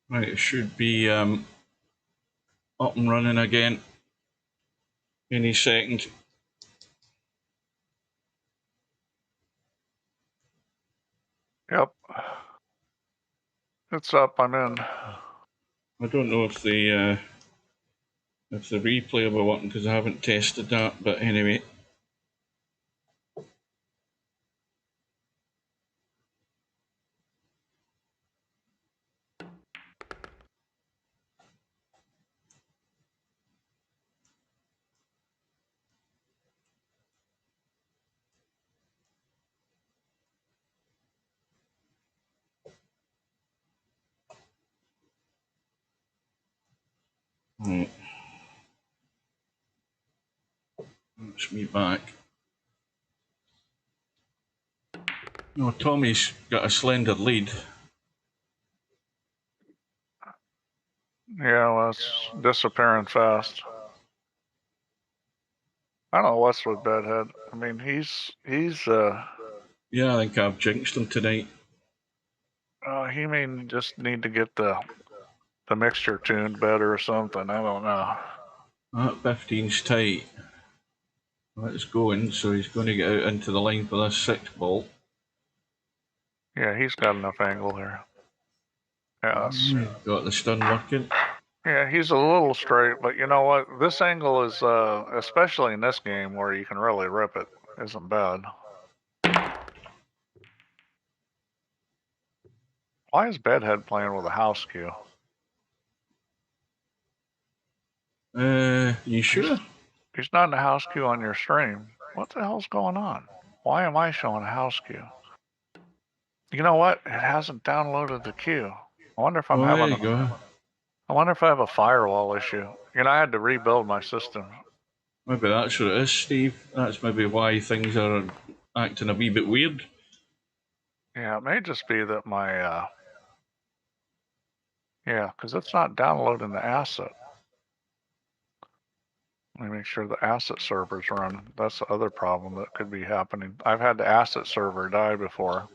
Right, it should be up and running again any second. Yep. It's up, I'm in. I don't know if the replay will be working because I haven't tested that, but anyway. Right. That's me back. No, Tommy's got a slender lead. Yeah, well, it's disappearing fast. I don't know what's with Bedhead. I mean, he's Yeah, I think I've jinxed him tonight. He may just need to get the mixture tuned better or something. I don't know. That 15's tight. Let's go in, so he's going to get out into the line for this 6 ball. Yeah, he's got enough angle there. Yeah, got the stun working. Yeah, he's a little straight, but you know what? This angle is, especially in this game where you can really rip it, isn't bad. Why is Bedhead playing with a house cue? You sure? He's not in the house queue on your stream. What the hell's going on? Why am I showing a house queue? You know what? It hasn't downloaded the queue. I wonder if I'm having I wonder if I have a firewall issue. You know, I had to rebuild my system. Maybe that's what it is, Steve. That's maybe why things are acting a wee bit weird. Yeah, it may just be that my, yeah, because it's not downloading the asset. Let me make sure the asset server's running. That's the other problem that could be happening. I've had the asset server die before.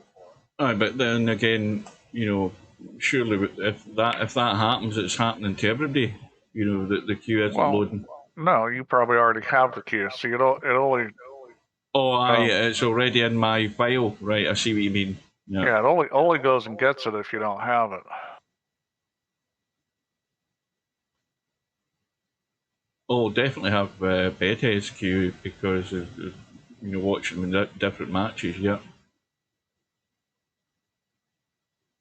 Aye, but then again, you know, surely if that happens, it's happening to everybody. You know, that the queue isn't loading. No, you probably already have the queue, so it only. Oh, aye, it's already in my file. Right, I see what you mean. Yeah, it only goes and gets it if you don't have it. Oh, definitely have Bedhead's queue because of, you know, watching them in different matches. Yeah.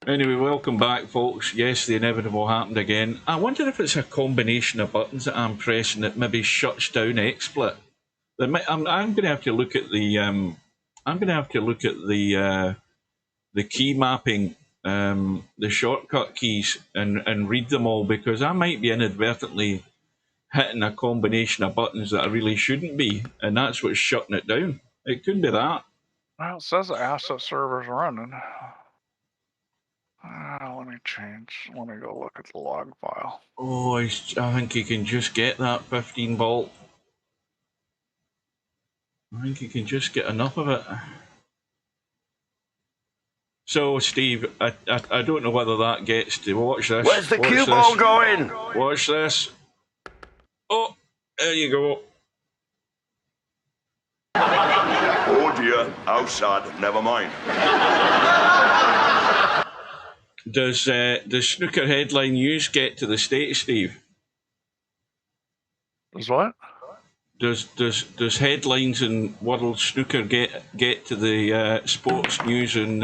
Anyway, welcome back, folks. Yes, the inevitable happened again. I wonder if it's a combination of buttons that I'm pressing that maybe shuts down XSplit. I'm going to have to look at the the key mapping, the shortcut keys, and read them all, because I might be inadvertently hitting a combination of buttons that I really shouldn't be, and that's what's shutting it down. It could be that. Well, it says the asset server's running. Let me change. Let me go look at the log file. Oh, I think you can just get that 15 volt. I think you can just get enough of it. So, Steve, I don't know whether that gets to... Watch this. Where's the cue ball going? Watch this. Oh, there you go. Oh dear, how sad. Never mind. Does Snooker Headline News get to the States, Steve? Does what? Does headlines in World Snooker get to the sports news in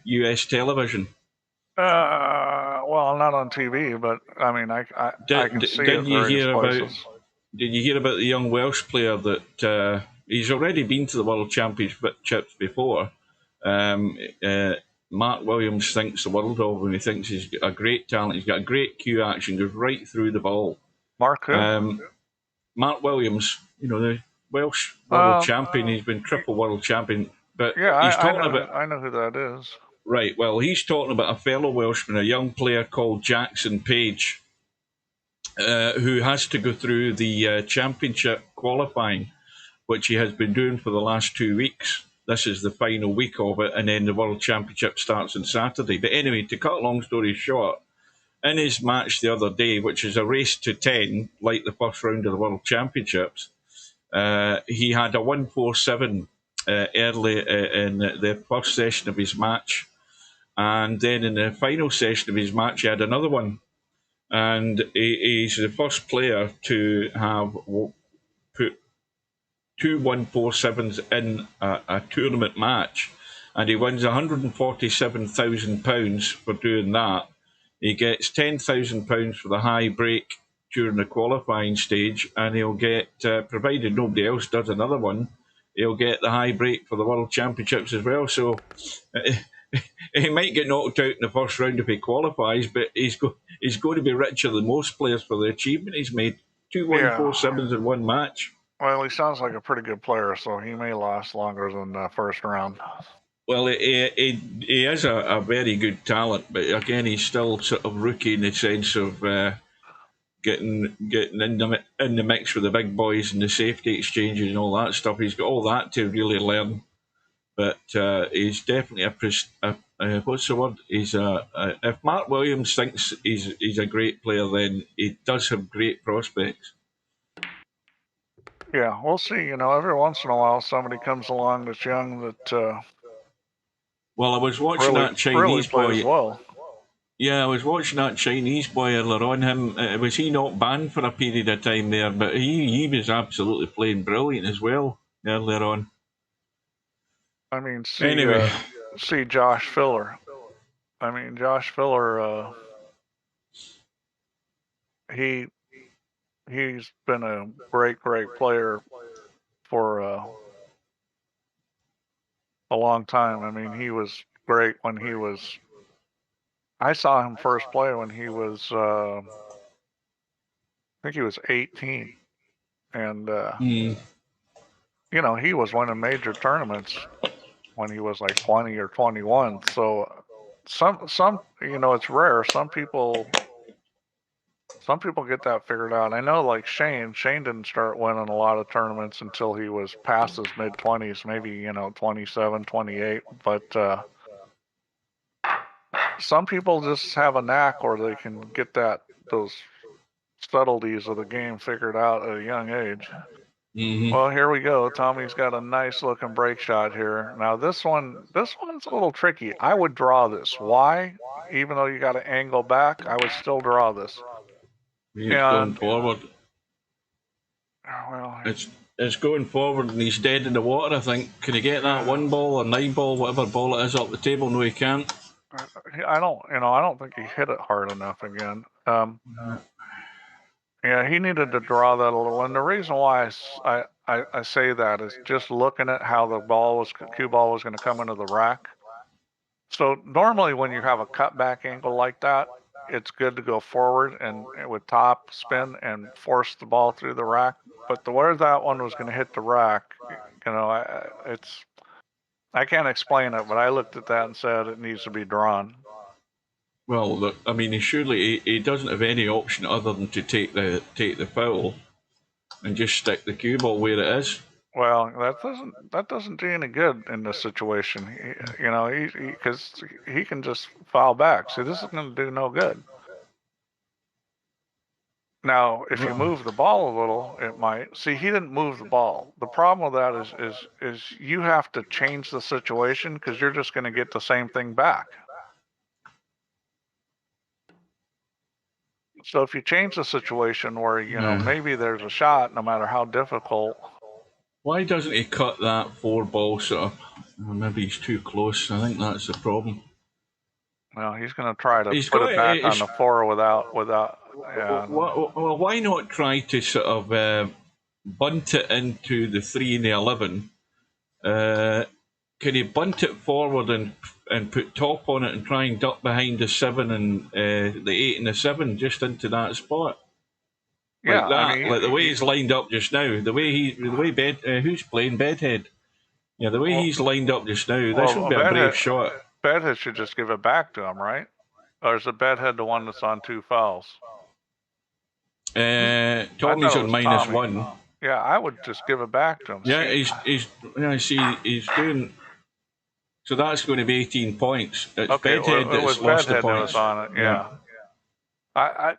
US television? Well, not on TV, but I mean, I can see it various places. Did you hear about the young Welsh player that he's already been to the World Championships before? Mark Williams thinks the world of him. He thinks he's got a great talent. He's got a great cue action, goes right through the ball. Mark who? Mark Williams, you know, the Welsh world champion. He's been triple world champion. But yeah, he's talking I know who that is. Right, well, he's talking about a fellow Welshman, a young player called Jackson Page, who has to go through the championship qualifying, which he has been doing for the last 2 weeks. this is the final week of it, and then the World Championship starts on Saturday. But anyway, to cut a long story short, in his match the other day, which is a race to 10, like the first round of the World Championships, he had a 147 early in the first session of his match. And then in the final session of his match, he had another one. And he's the first player to have put two 147s in a tournament match. And he wins £147,000 for doing that. He gets £10,000 for the high break during the qualifying stage, and he'll get, provided nobody else does another one, he'll get the high break for the World Championships as well. So he might get knocked out in the first round if he qualifies, but he's going to be richer than most players for the achievement he's made. Two 147s in one match. Well, he sounds like a pretty good player, so he may last longer than the first round. Well, he is a very good talent, but again, he's still sort of rookie in the sense of getting in the mix with the big boys and the safety exchanges and all that stuff. He's got all that to really learn, but he's definitely what's the word? If Mark Williams thinks he's a great player, then he does have great prospects. Yeah, we'll see. Every once in a while, somebody comes along that's young that. Well, I was watching that Chinese boy. Well. Yeah, I was watching that Chinese boy earlier on. Was he not banned for a period of time there? But he was absolutely playing brilliant as well earlier on. I mean, see Josh Filler. I mean, Josh Filler. He's been a great player for a long time. I mean, he was great when he was. I saw him first play when he was. I think he was 18, and he was winning major tournaments when he was like 20 or 21. So some it's rare. Some people get that figured out. I know, like Shane didn't start winning a lot of tournaments until he was past his mid-20s, maybe 27, 28. But some people just have a knack, or they can get those subtleties of the game figured out at a young age. Mm-hmm. Well, here we go. Tommy's got a nice looking break shot here. Now this one's a little tricky. I would draw this. Why? Even though you got to angle back, I would still draw this. He's going forward. Well, it's going forward, and he's dead in the water, I think. Can he get that 1 ball or 9 ball, whatever ball it is, up the table? No, he can't. I don't think he hit it hard enough again. Yeah, he needed to draw that a little, and the reason why I say that is just looking at how the cue ball was going to come into the rack. So normally when you have a cutback angle like that, it's good to go forward and with top spin and force the ball through the rack. But the way that one was going to hit the rack, I can't explain it, but I looked at that and said it needs to be drawn. Well, look, I mean, surely he doesn't have any option other than to take the foul and just stick the cue ball where it is. Well, that doesn't do any good in this situation. Because he can just foul back. See, this is going to do no good. Now, if you move the ball a little, it might. See, he didn't move the ball. The problem with that is you have to change the situation because you're just going to get the same thing back. So if you change the situation where, maybe there's a shot, no matter how difficult. Why doesn't he cut that 4 ball sort of? Well, maybe he's too close. I think that's the problem. Well, he's going to try to put it back on the 4 without. Well, why not try to sort of bunt it into the 3 and the 11? Can he bunt it forward and put top on it and try and duck behind the 7 and the 8 and the 7 just into that spot? Yeah, like that, like the way he's lined up just now. Who's playing Bedhead? Yeah, the way he's lined up just now. This would be a brave shot. Bedhead should just give it back to him, right? Or is the Bedhead the one that's on 2 fouls? Tommy's on -1. Yeah, I would just give it back to him. Yeah, he's doing. So that's going to be 18 points. It's Okay, Bedhead well, it was that's lost the Bedhead that points. was on it. Yeah.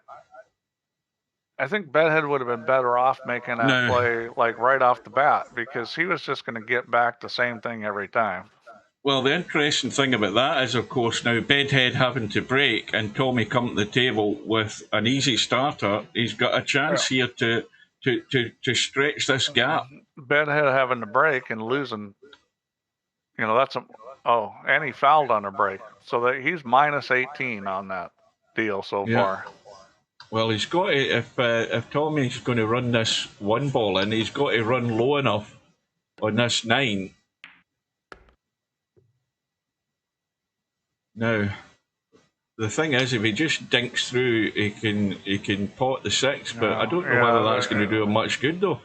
I think Bedhead would have been better off making that play like right off the bat, because he was just going to get back the same thing every time. Well, the interesting thing about that is, of course, now Bedhead having to break and Tommyy come to the table with an easy starter, he's got a chance here to stretch this gap. Bedhead having to break and losing, you know, that's and he fouled on a break, so that he's minus 18 on that deal so far. Well, he's got to, if Tommy's going to run this one ball in, he's got to run low enough on this 9. Now, the thing is, if he just dinks through, he can pot the 6, but I don't know whether that's going to do him much good, though.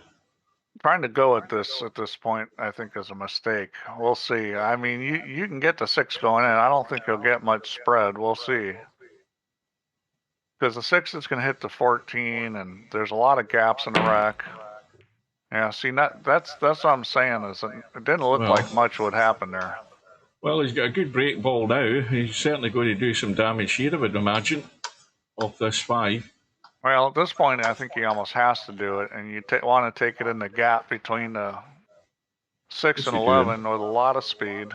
Trying to go at this point, I think, is a mistake. We'll see. I mean, you can get the 6 going in. I don't think he'll get much spread. We'll see. Because the 6 is going to hit the 14, and there's a lot of gaps in the rack. Yeah, see, that's what I'm saying, is it didn't look like much would happen there. Well, he's got a good break ball now. He's certainly going to do some damage here, I would imagine, off this 5. Well, at this point, I think he almost has to do it, and you want to take it in the gap between the 6 and 11 with a lot of speed.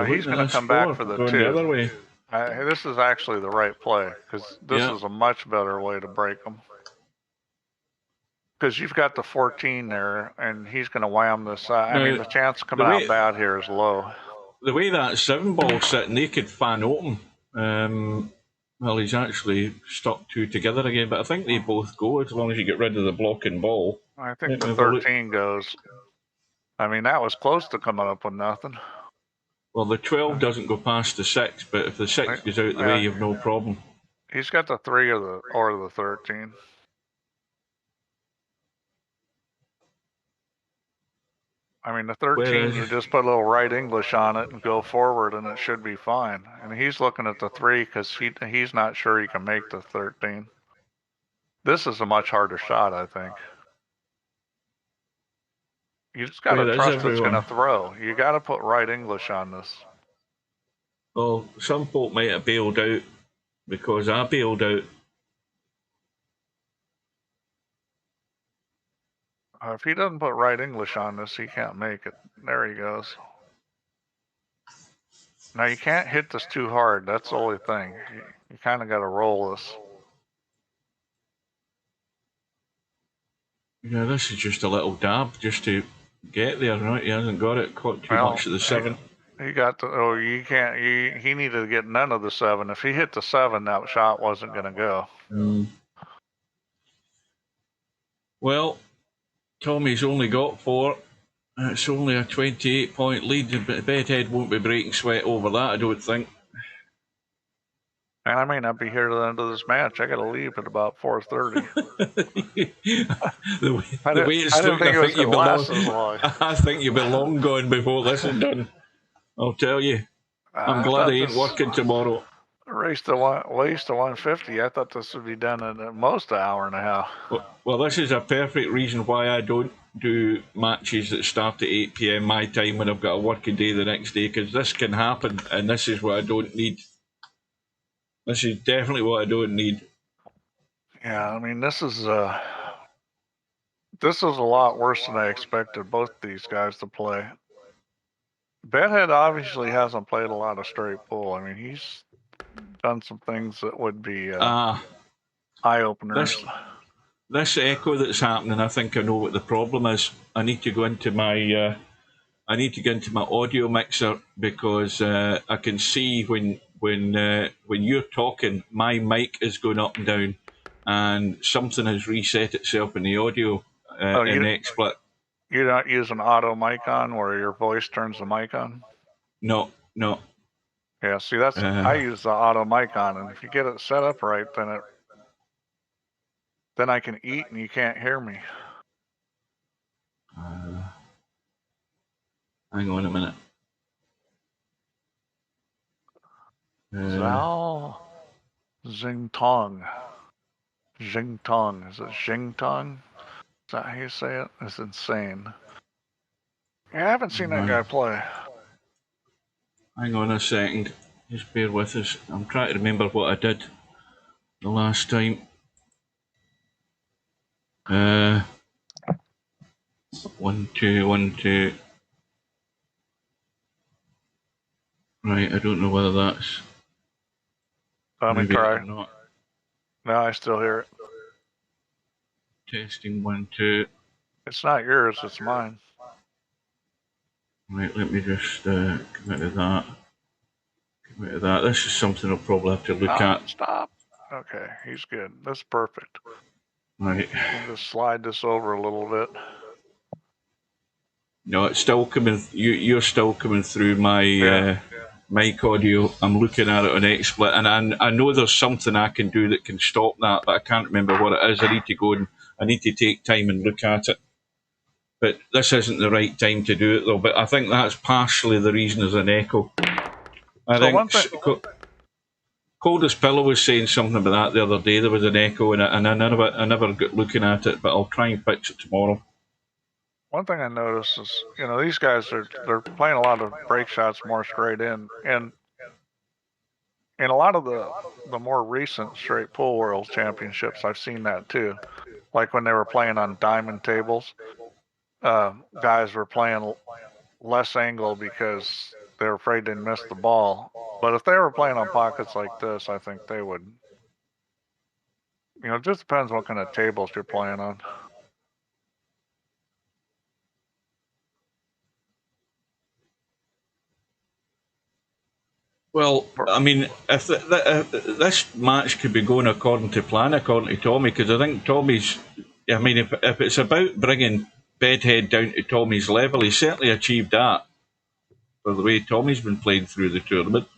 He's going to come back for the 2. The other way. This is actually the right play, because this is a much better way to break him. Because you've got the 14 there, and he's going to wham this side. I mean, the chance of coming out bad here is low. The way that 7 ball's sitting, they could fan open. Well, he's actually stuck 2 together again, but I think they both go as long as you get rid of the blocking ball. I think the 13 goes. I mean, that was close to coming up with nothing. Well, the 12 doesn't go past the 6, but if the 6 goes out the way, you have no problem. He's got the 3 or the 13. I mean, the 13, you just put a little right English on it and go forward, and it should be fine. And he's looking at the 3 because he's not sure he can make the 13. This is a much harder shot, I think. You just got to trust it's going to throw. You got to put right English on this. Well, some folk might have bailed out because I bailed out. If he doesn't put right English on this, he can't make it. There he goes. Now, you can't hit this too hard. That's the only thing. You kind of got to roll this. Yeah, this is just a little dab just to get there, right? He hasn't got it. Caught too much of the 7. He got the, you can't, he needed to get none of the 7. If he hit the 7, that shot wasn't going to go. Well, Tommy's only got 4. It's only a 28-point lead. Bedhead won't be breaking sweat over that, I don't think. And I may not be here to the end of this match. I got to leave at about 4:30. the way it's looking, I think you'll be long gone before this is done. I'll tell you. I'm glad I ain't working tomorrow. Race to 150. I thought this would be done in at most an hour and a half. Well, this is a perfect reason why I don't do matches that start at 8 p.m. my time when I've got a working day the next day, because this can happen, and this is what I don't need. This is definitely what I don't need. Yeah, I mean, this is a lot worse than I expected both these guys to play. Bedhead obviously hasn't played a lot of straight pool. I mean, he's done some things that would be eye-openers. This echo that's happening, I think I know what the problem is. I need to go into my audio mixer, because I can see when you're talking, my mic is going up and down, and something has reset itself in the audio in the XSplit. You're not using auto mic on where your voice turns the mic on? No. Yeah, see, that's I use the auto mic on, and if you get it set up right, then I can eat and you can't hear me. Hang on a minute. Zhao Jingtong. Jingtong. Is it Jingtong? Is that how you say it? It's insane. Yeah, I haven't seen that guy play. Hang on a second. Just bear with us. I'm trying to remember what I did the last time. 1, 2, 1, 2. Right, I don't know whether that's. Let me Maybe try. or not. No, I still hear it. Testing 1, 2. It's not yours, it's mine. Right, let me just come out of that. Come out of that. This is something I'll probably have to look at. Stop. Okay, he's good. That's perfect. Right. I'll just slide this over a little bit. No, it's still coming. You're still coming through my mic audio. I'm looking at it on XSplit, and I know there's something I can do that can stop that, but I can't remember what it is. I need to go and I need to take time and look at it. But this isn't the right time to do it, though. But I think that's partially the reason there's an echo. I think Coldest Pillow was saying something about that the other day. There was an echo, and I never got looking at it, but I'll try and fix it tomorrow. One thing I noticed is, these guys they're playing a lot of break shots more straight in, and in a lot of the more recent straight pool world championships, I've seen that too. Like when they were playing on diamond tables, guys were playing less angle because they're afraid they'd miss the ball. But if they were playing on pockets like this, I think they would. It just depends what kind of tables you're playing on. Well, I mean, if this match could be going according to plan, according to Tommyy, because I think Tommy's. I mean, if it's about bringing Bedhead down to Tommy's level, he certainly achieved that. For the way Tommy's been playing through the tournament,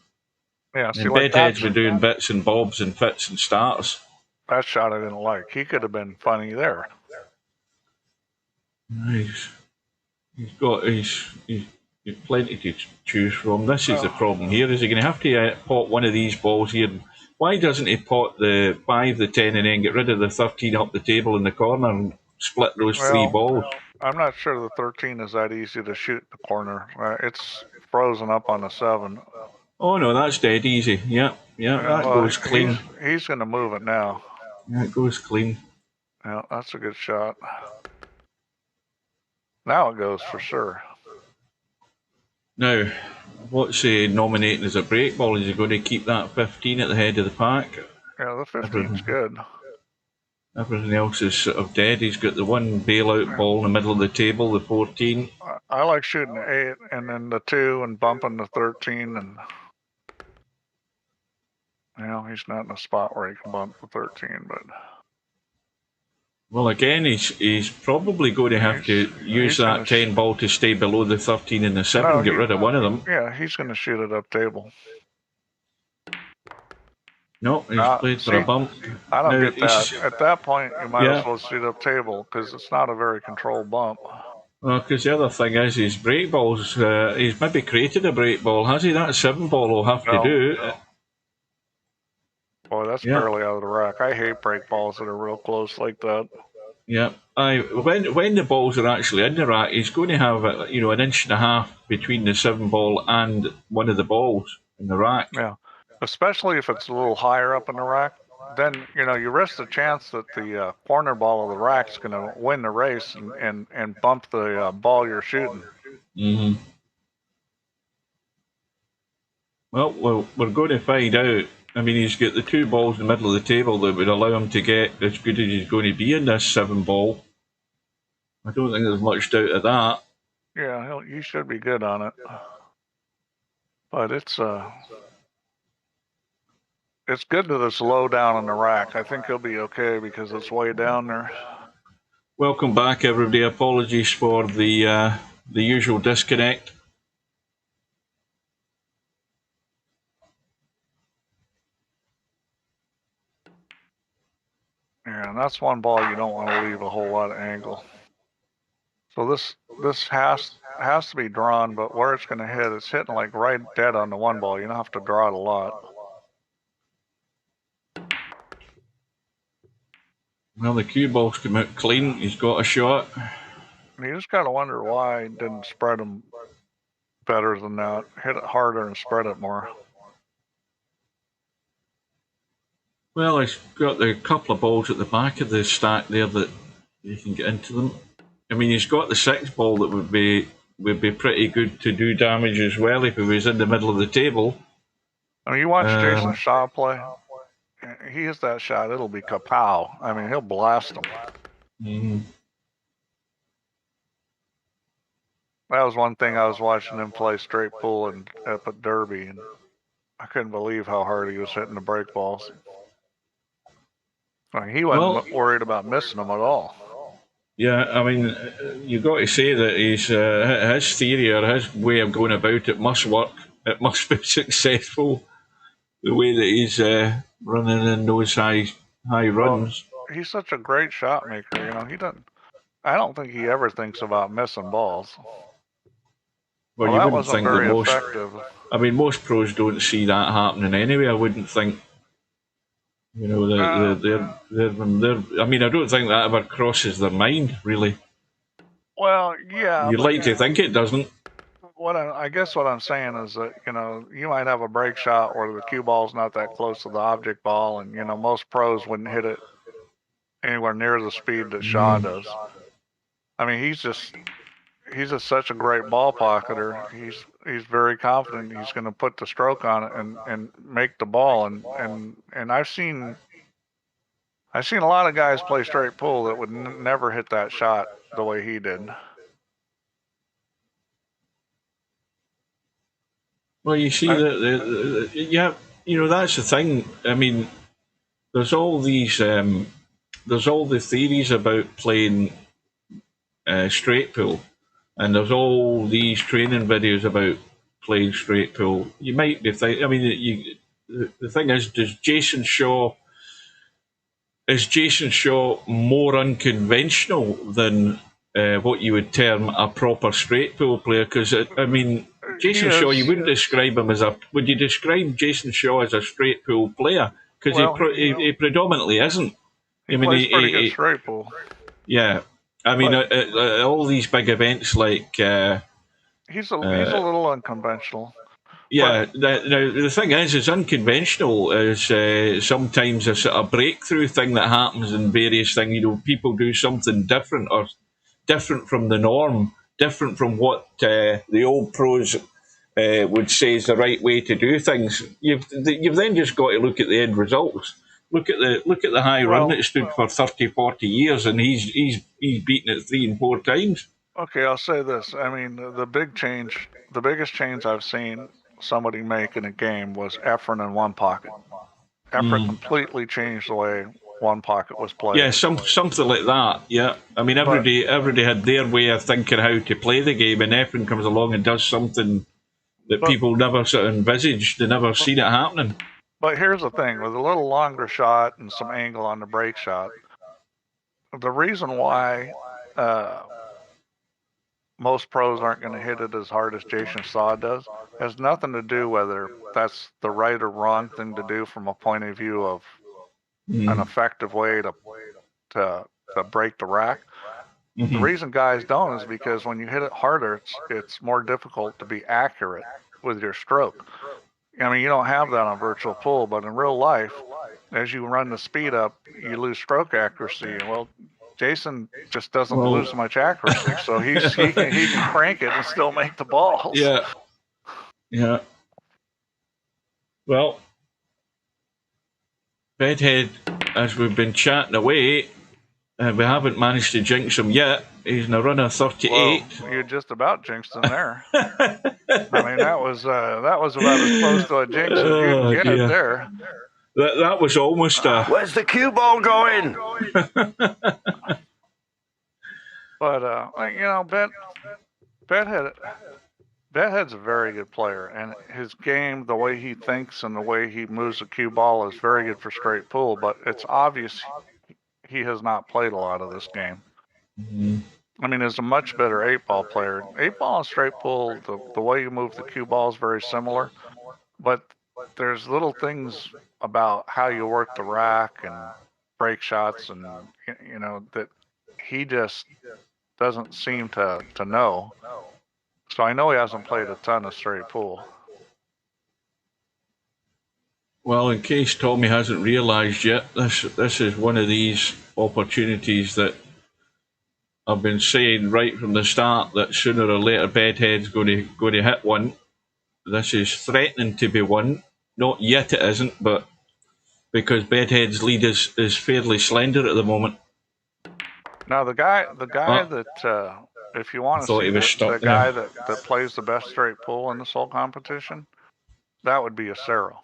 Yeah, and Bedhead's been doing bits and bobs and fits and starts. That shot I didn't like. He could have been funny there. He's plenty to choose from. This is the problem here. Is he going to have to pot one of these balls here? Why doesn't he pot the 5, the 10, and then get rid of the 13 up the table in the corner and split those 3 balls? I'm not sure the 13 is that easy to shoot the corner. It's frozen up on the 7. Oh no, that's dead easy. Yeah, that goes clean. He's going to move it now. Yeah, it goes clean. Yeah, that's a good shot. Now it goes for sure. Now, what's he nominating as a break ball? Is he going to keep that 15 at the head of the pack? Yeah, the 15's good. Everything else is sort of dead. He's got the one bailout ball in the middle of the table, the 14. I like shooting the 8 and then the 2 and bumping the 13. And he's not in a spot where he can bump the 13, but. Well, again, he's probably going to have to use that 10 ball to stay below the 13 and the 7 and get rid of one of them. Yeah, he's going to shoot it up table. No, he's played for a bump. I don't get that. At that point, you might as well shoot up table because it's not a very controlled bump. Well, because the other thing is his break balls, he's maybe created a break ball, has he? That 7 ball will have to do. Boy, that's barely out of the rack. I hate break balls that are real close like that. Yeah, when the balls are actually in the rack, he's going to have an inch and a half between the 7 ball and one of the balls in the rack. Yeah, especially if it's a little higher up in the rack. Then you risk the chance that the corner ball of the rack is going to win the race and bump the ball you're shooting. Mm-hmm. Well, we're going to find out. I mean, he's got the 2 balls in the middle of the table that would allow him to get as good as he's going to be in this 7 ball. I don't think there's much doubt of that. Yeah, he should be good on it. But it's good that it's low down in the rack. I think he'll be okay because it's way down there. Welcome back, everybody. Apologies for the usual disconnect. Yeah, and that's one ball you don't want to leave a whole lot of angle. So this has to be drawn, but where it's going to hit, it's hitting like right dead on the 1 ball. You don't have to draw it a lot. Well, the cue ball's come out clean. He's got a shot. You just got to wonder why he didn't spread them better than that. Hit it harder and spread it more. Well, it's got a couple of balls at the back of the stack there that you can get into them. I mean, he's got the 6 ball that would be pretty good to do damage as well if he was in the middle of the table. I mean, you watch Jason Shaw play. He hits that shot, it'll be kapow. I mean, he'll blast them. Mm-hmm. That was one thing I was watching him play straight pool and up at Derby, and I couldn't believe how hard he was hitting the break balls. I mean, he wasn't worried about missing them at all. Yeah, I mean, you've got to say that his theory or his way of going about it must work. It must be successful. The way that he's running in those high runs. Well, he's such a great shot maker. You know, he doesn't. I don't think he ever thinks about missing balls. Well, you wouldn't think that most. Effective. I mean, most pros don't see that happening anyway. I wouldn't think. You know, they're. I mean, I don't think that ever crosses their mind, really. Well, yeah. You'd like to think it doesn't. I guess what I'm saying is that, you know, you might have a break shot where the cue ball's not that close to the object ball, and, you know, most pros wouldn't hit it anywhere near the speed that Shaw does. I mean, he's just such a great ball pocketer. He's very confident he's going to put the stroke on it and make the ball. And I've seen a lot of guys play straight pull that would never hit that shot the way he did. Well, you see that, yeah, you know, that's the thing. I mean, there's all these, there's all the theories about playing straight pull, and there's all these training videos about playing straight pull. You might be thinking, I mean, the thing is, is Jason Shaw more unconventional than what you would term a proper straight pull player? Because, I mean, Jason Shaw, you wouldn't describe him as would you describe Jason Shaw as a straight pull player? Because he predominantly isn't. He plays pretty good straight pull. Yeah. I mean, all these big events like... he's a little unconventional. Yeah, now the thing is unconventional is sometimes a sort of breakthrough thing that happens in various things. You know, people do something different or different from the norm, different from what the old pros would say is the right way to do things. You've then just got to look at the end results. Look at the high run that stood for 30, 40 years, and he's beaten it 3 and 4 times. Okay, I'll say this. I mean, the biggest change I've seen somebody make in a game was Efren in one pocket. Efren completely changed the way one pocket was played. Yeah, something like that. Yeah, I mean, everybody had their way of thinking how to play the game, and Efren comes along and does something that people never sort of envisaged. They never seen it happening. But here's the thing: with a little longer shot and some angle on the break shot, the reason why most pros aren't going to hit it as hard as Jason Shaw does has nothing to do whether that's the right or wrong thing to do from a point of view of an effective way to break the rack. The reason guys don't is because when you hit it harder, it's more difficult to be accurate with your stroke. I mean, you don't have that on virtual pool, but in real life, as you run the speed up, you lose stroke accuracy. Well, Jason just doesn't lose much accuracy, so he can crank it and still make the balls. Yeah. Well, Bedhead, as we've been chatting away, we haven't managed to jinx him yet. He's in a run of 38. Well, you just about jinxed him there. I mean, that was about as close to a jinx as you can get there. That was almost a... Where's the cue ball going? But, you know, Bedhead's a very good player, and his game, the way he thinks and the way he moves the cue ball is very good for straight pool, but it's obvious he has not played a lot of this game. I mean, he's a much better 8-ball player. 8-ball and straight pull, the way you move the cue ball is very similar, but there's little things about how you work the rack and break shots and, you know, that he just doesn't seem to know. So I know he hasn't played a ton of straight pool. Well, in case Tommy hasn't realised yet, this is one of these opportunities that I've been saying right from the start that sooner or later Bedhead's going to hit one. This is threatening to be one. Not yet it isn't, but because Bedhead's lead is fairly slender at the moment. Now the guy that if you want to see the guy that plays the best straight pool in this whole competition, that would be a Cerro.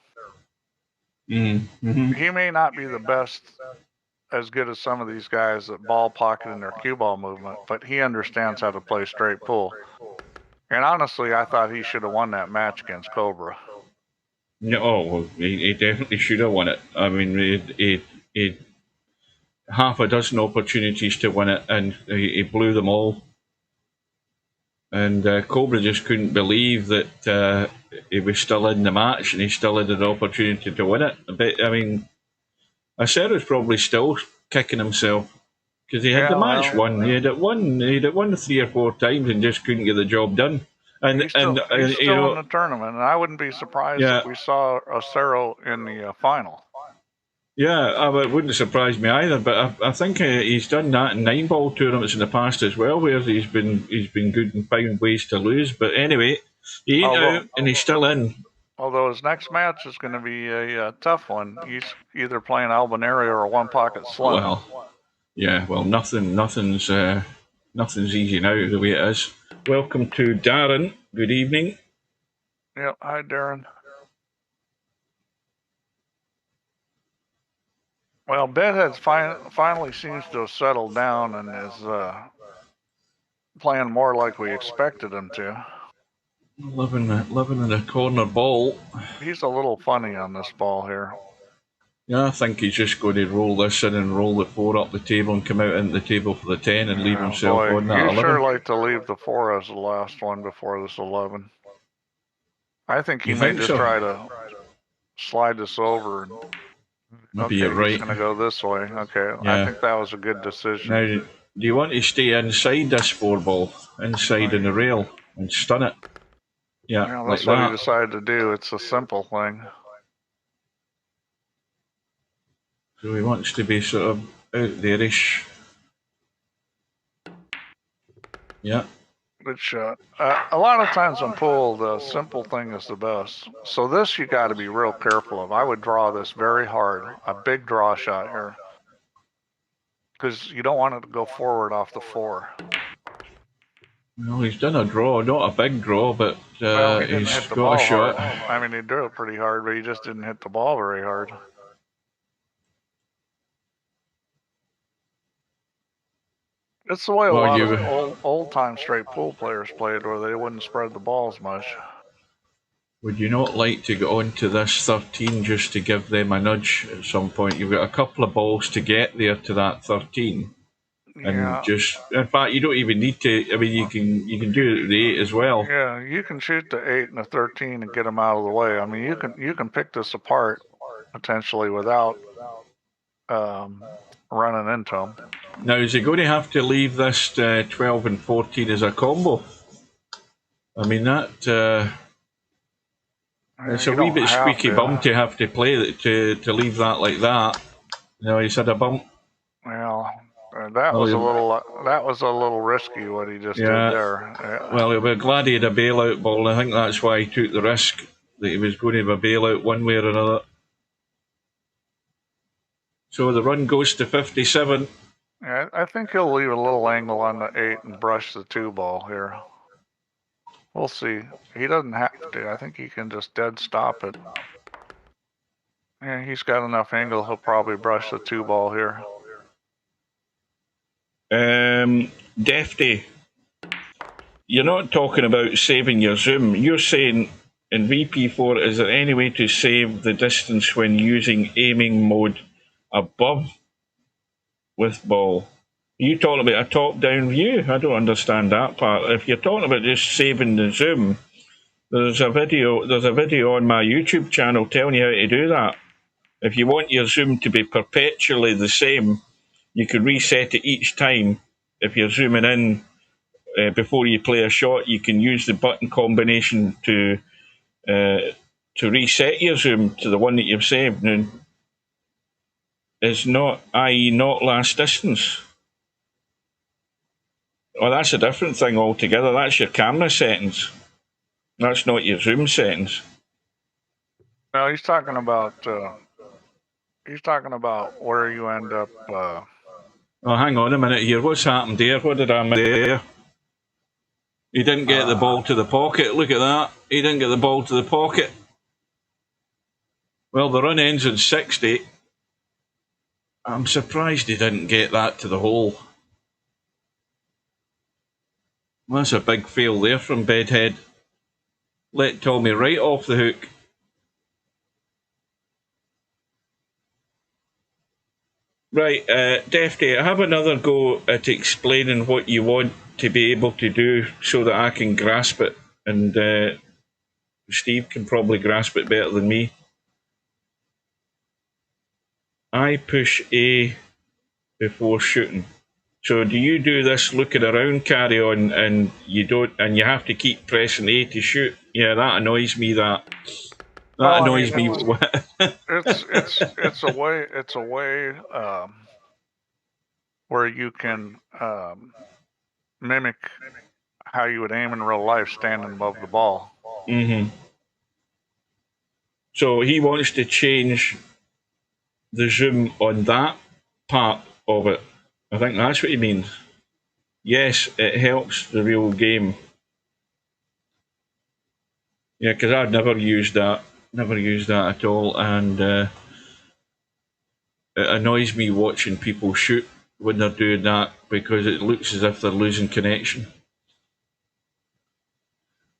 Mm-hmm. He may not be the best, as good as some of these guys that ball pocket in their cue ball movement, but he understands how to play straight pool. And honestly, I thought he should have won that match against Cobra. Yeah, well, he definitely should have won it. I mean, he half a dozen opportunities to win it, and he blew them all. And Cobra just couldn't believe that he was still in the match and he still had an opportunity to win it. But I mean, Acero's probably still kicking himself because he had the match won. He had it won 3 or 4 times and just couldn't get the job done. And he's still in the tournament, and I wouldn't be surprised if we saw Acero in the final. Yeah, it wouldn't surprise me either. But I think he's done that in 9-ball tournaments in the past as well, where he's been good and found ways to lose. But anyway, he ain't out and he's still in. Although his next match is going to be a tough one. He's either playing Albinaria or One Pocket Slim. Well, yeah. Well, nothing's easy now the way it is. Welcome to Darren. Good evening. Yep. Hi, Darren. Well, Bedhead finally seems to have settled down and is playing more like we expected him to. Living in a corner ball. He's a little funny on this ball here. Yeah, I think he's just going to roll this in and roll the 4 up the table and come out into the table for the 10 and leave himself on that 11. You sure like to leave the 4 as the last one before this 11. I think he may just try to slide this over. Maybe you're right. He's going to go this way. Okay, yeah. I think that was a good decision. Now, do you want to stay inside this 4 ball, inside in the rail, and stun it? Yeah, that's what he decided to do. It's a simple thing. So he wants to be sort of out there-ish. Yeah. Good shot. A lot of times on pool, the simple thing is the best. So this you got to be real careful of. I would draw this very hard. A big draw shot here. Because you don't want it to go forward off the 4. Well, he's done a draw, not a big draw, but he's got a shot. I mean, he drew it pretty hard, but he just didn't hit the ball very hard. It's the way a lot of old-time straight pool players played, where they wouldn't spread the ball as much. Would you not like to get on to this 13 just to give them a nudge at some point? You've got a couple of balls to get there to that 13. And just, in fact, you don't even need to. I mean, you can do it with the 8 as well. Yeah, you can shoot the 8 and the 13 and get them out of the way. I mean, you can pick this apart potentially without running into them. Now, is he going to have to leave this 12 and 14 as a combo? I mean, that it's a wee bit squeaky bum to have to play to leave that like that. No, he's had a bump. Well. That was a little risky what he just did there. Yeah. Well, he'll be glad he had a bailout ball. I think that's why he took the risk, that he was going to have a bailout one way or another. So the run goes to 57. Yeah, I think he'll leave a little angle on the 8 and brush the 2 ball here. We'll see. He doesn't have to. I think he can just dead stop it. Yeah, he's got enough angle. He'll probably brush the 2 ball here. Defty, you're not talking about saving your zoom. You're saying in VP4, is there any way to save the distance when using aiming mode above with ball? Are you talking about a top-down view? I don't understand that part. If you're talking about just saving the zoom, there's a video on my YouTube channel telling you how to do that. If you want your zoom to be perpetually the same, you could reset it each time if you're zooming in before you play a shot, you can use the button combination to reset your zoom to the one that you've saved. And it's not, i.e., not last distance. Oh, that's a different thing altogether. That's your camera settings. That's not your zoom settings. No, he's talking about where you end up. Oh, hang on a minute here. What's happened there? What did I miss there? He didn't get the ball to the pocket. Look at that. He didn't get the ball to the pocket. Well, the run ends in 60. I'm surprised he didn't get that to the hole. Well, that's a big fail there from Bedhead. Let Tommyy right off the hook. Right, Defty, have another go at explaining what you want to be able to do so that I can grasp it. And Steve can probably grasp it better than me. I push A before shooting. So do you do this looking around carry on and you have to keep pressing A to shoot? Yeah, that annoys me. That annoys me. It's a way where you can mimic how you would aim in real life, standing above the ball. Mm-hmm. So he wants to change the zoom on that part of it. I think that's what he means. Yes, it helps the real game. Yeah, because I've never used that at all, and it annoys me watching people shoot when they're doing that because it looks as if they're losing connection.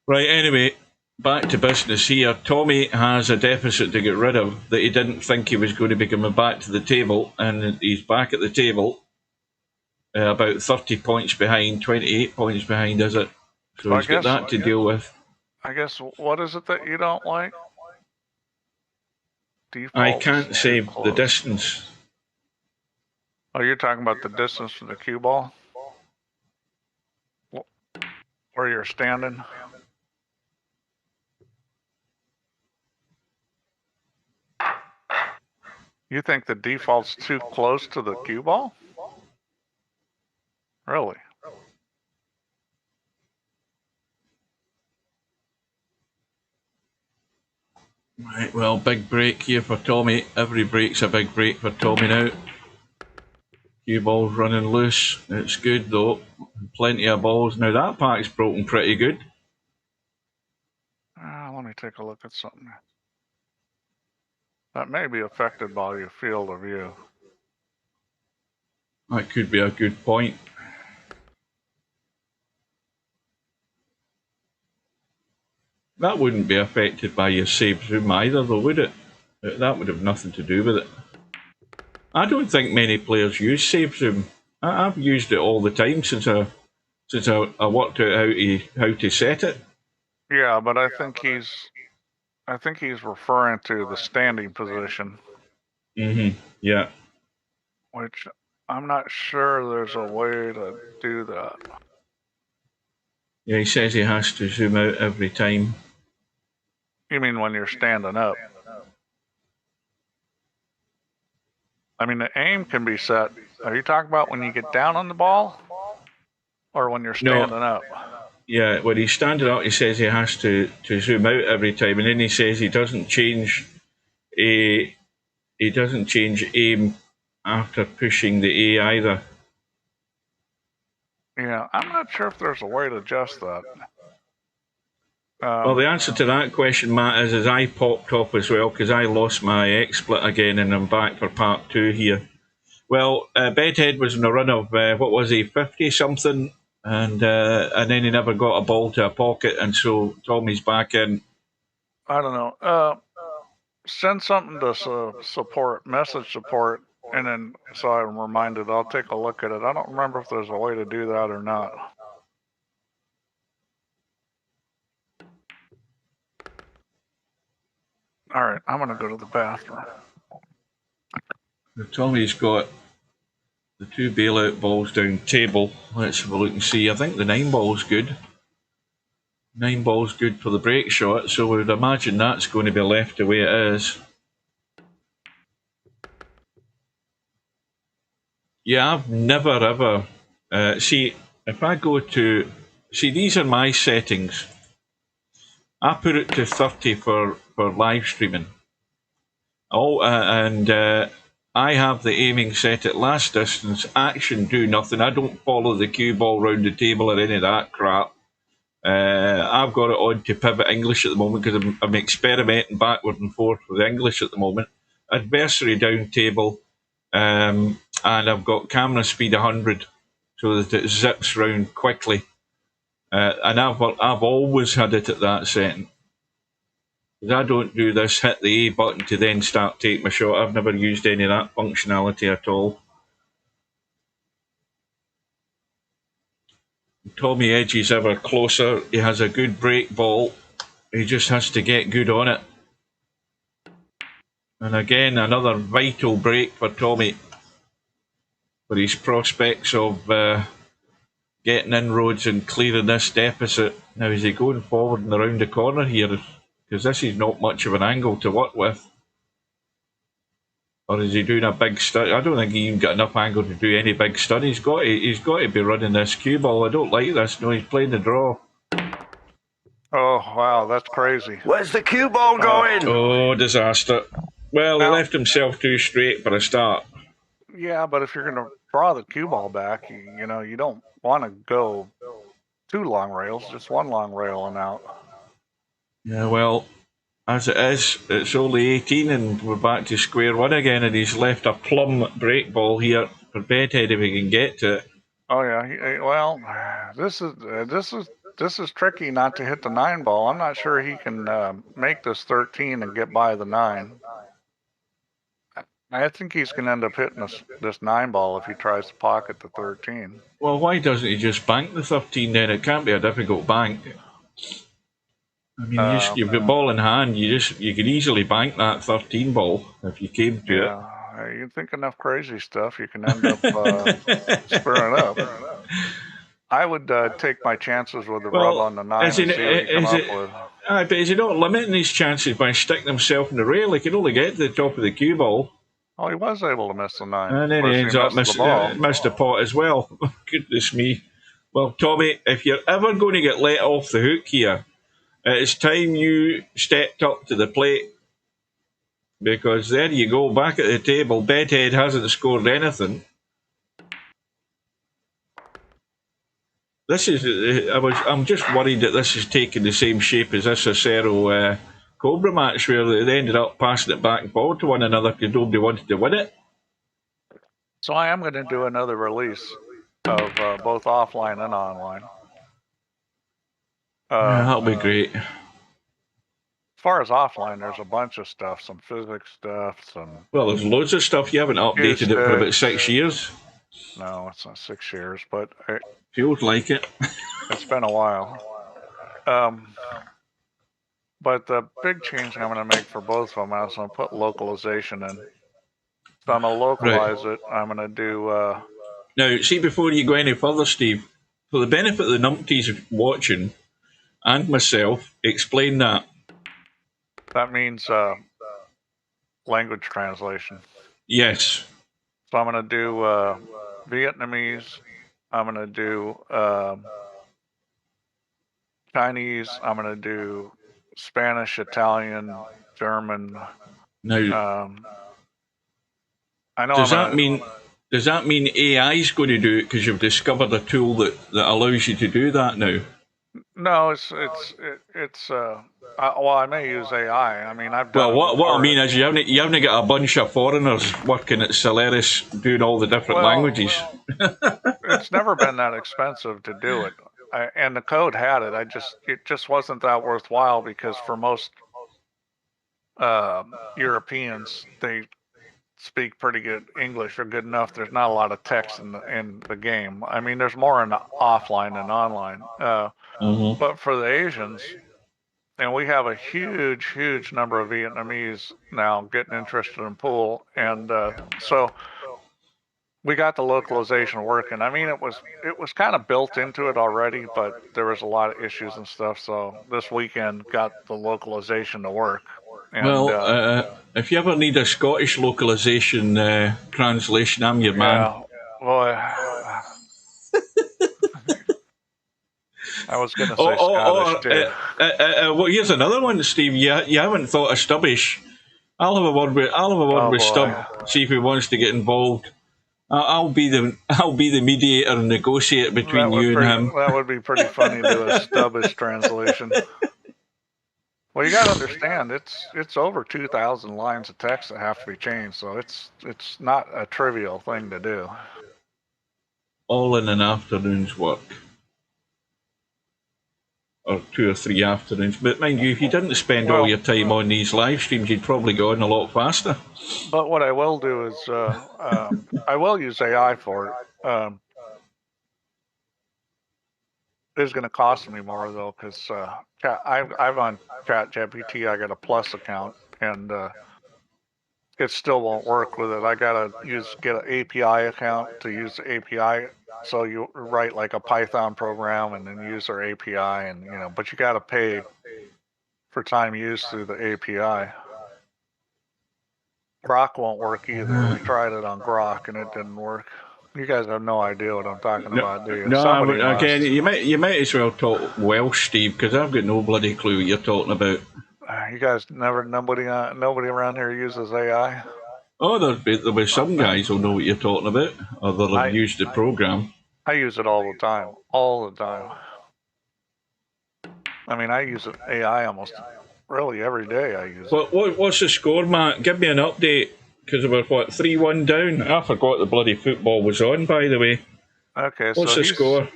Right, anyway, back to business here. Tommyy has a deficit to get rid of that he didn't think he was going to be coming back to the table, and he's back at the table, about 30 points behind, 28 points behind, is it? So he's got that to deal with. I guess, what is it that you don't like? Defaults I can't save the distance. Oh, you're talking about the distance from the cue ball? Where you're standing? You think the default's too close to the cue ball? Really? Right, well, big break here for Tommyy. Every break's a big break for Tommyy now. Cue ball's running loose. It's good though. Plenty of balls. Now that pack's broken pretty good. Let me take a look at something. That may be affected by your field of view. That could be a good point. That wouldn't be affected by your save zoom either though, would it? That would have nothing to do with it. I don't think many players use save zoom. I've used it all the time since I worked out how to set it. Yeah, but I think he's referring to the standing position. Mm-hmm. Yeah. Which I'm not sure there's a way to do that. Yeah, he says he has to zoom out every time. You mean when you're standing up? I mean, the aim can be set. Are you talking about when you get down on the ball? Or when you're standing up? Yeah, when he's standing up, he says he has to zoom out every time, and then he says he doesn't change aim after pushing the A either. Yeah, I'm not sure if there's a way to adjust that. Well, the answer to that question, Matt, is I popped off as well because I lost my XSplit again, and I'm back for part 2 here. Well, Bedhead was in a run of, 50 something, and then he never got a ball to a pocket, and so Tommy's back in. I don't know. Send something to message support, and then so I'm reminded. I'll take a look at it. I don't remember if there's a way to do that or not. All right, I'm going to go to the bathroom. Tommy's got The 2 bailout balls down table. Let's have a look and see. I think the 9 ball's good. 9 ball's good for the break shot, so we would imagine that's going to be left the way it is. Yeah, I've never ever. See, if I go to. See, these are my settings. I put it to 30 for live streaming. Oh, and I have the aiming set at last distance, action, do nothing. I don't follow the cue ball round the table or any of that crap. I've got it on to pivot English at the moment because I'm experimenting backward and forth with English at the moment. Adversary down table, and I've got camera speed 100 so that it zips round quickly. And I've always had it at that setting. Because I don't do this hit the A button to then start take my shot. I've never used any of that functionality at all. Tommyy edges ever closer. He has a good break ball. He just has to get good on it. And again, another vital break for Tommyy for his prospects of getting inroads and clearing this deficit. Now, is he going forward and around the corner here? Because this is not much of an angle to work with. Or is he doing a big study? I don't think he even got enough angle to do any big study. He's got to be running this cue ball. I don't like this. No, he's playing the draw. Oh, wow, that's crazy. Where's the cue ball going? Oh, disaster. Well, he left himself too straight for a start. Yeah, but if you're going to draw the cue ball back, you know, you don't want to go 2 long rails, just 1 long rail and out. Yeah, well, as it is, it's only 18 and we're back to square one again, and he's left a plum break ball here for Bedhead if he can get to it. Oh yeah, well, this is tricky not to hit the 9 ball. I'm not sure he can make this 13 and get by the 9. I think he's going to end up hitting this 9 ball if he tries to pocket the 13. Well, why doesn't he just bank the 13 then? It can't be a difficult bank. I mean, you've got ball in hand. You could easily bank that 13 ball if you came to it. Yeah, you think enough crazy stuff, you can end up squaring up. I would take my chances with the rub on the 9 and see what he come up with. But is he not limiting his chances by sticking himself in the rail? He can only get to the top of the cue ball. Oh, he was able to miss the 9. And then he ends up missed the pot as well. Goodness me. Well, Tommyy, if you're ever going to get let off the hook here, it's time you stepped up to the plate. Because there you go, back at the table, Bedhead hasn't scored anything. I'm just worried that this is taking the same shape as this Acero Cobra match where they ended up passing it back and forward to one another because nobody wanted to win it. So I am going to do another release of both offline and online. Yeah, that'll be great. As far as offline, there's a bunch of stuff, some physics stuff, Well, there's loads of stuff. You haven't updated it for about 6 years. No, it's not 6 years, but feels like it. It's been a while. But the big change I'm going to make for both of them is I'm going to put localization in. So I'm going to localize it. I'm going to do... Now, see, before you go any further, Steve, for the benefit of the numpties watching and myself, explain that. That means language translation. Yes. So I'm going to do Vietnamese. I'm going to do Chinese. I'm going to do Spanish, Italian, German. Now, I know. Does that mean AI is going to do it because you've discovered a tool that allows you to do that now? No, well, I may use AI. I mean, I've done. Well, what I mean is you haven't got a bunch of foreigners working at Solaris doing all the different languages. It's never been that expensive to do it, and the code had it. It just wasn't that worthwhile because for most Europeans, they speak pretty good English or good enough. There's not a lot of text in the game. I mean, there's more in the offline than online. But for the Asians, and we have a huge number of Vietnamese now getting interested in pool, and so We got the localization working. I mean, it was kind of built into it already, but there was a lot of issues and stuff. So this weekend got the localization to work. And well, if you ever need a Scottish localization translation, I'm your man. yeah, well, I was going to say Scottish too. Well, here's another one, Steve. You haven't thought of Stubbish. I'll have a word with Oh boy. Stubb. See if he wants to get involved. I'll be the mediator and negotiate between you and him. That would be pretty funny to do a Stubbish translation. Well, you got to understand, it's over 2,000 lines of text that have to be changed, so it's not a trivial thing to do. All in an afternoon's work. Or 2 or 3 afternoons. But mind you, if you didn't spend all your time on these live streams, you'd probably go on a lot faster. But what I will do is, I will use AI for it. It's going to cost me more though, because I've on ChatGPT. I got a Plus account, and it still won't work with it. I gotta get an API account to use the API. So you write like a Python program and then use their API, and but you gotta pay for time used through the API. Grok won't work either. We tried it on Grok and it didn't work. You guys have no idea what I'm talking about, do you? No, again, you might as well talk Welsh, Steve, because I've got no bloody clue what you're talking about. You guys nobody around here uses AI. Oh, there'll be some guys who'll know what you're talking about, or they'll have used the program. I use it all the time. I mean, I use AI almost really every day. I use it. What's the score, Matt? Give me an update, because we're 3-1 down. I forgot the bloody football was on, by the way. Okay, what's the score?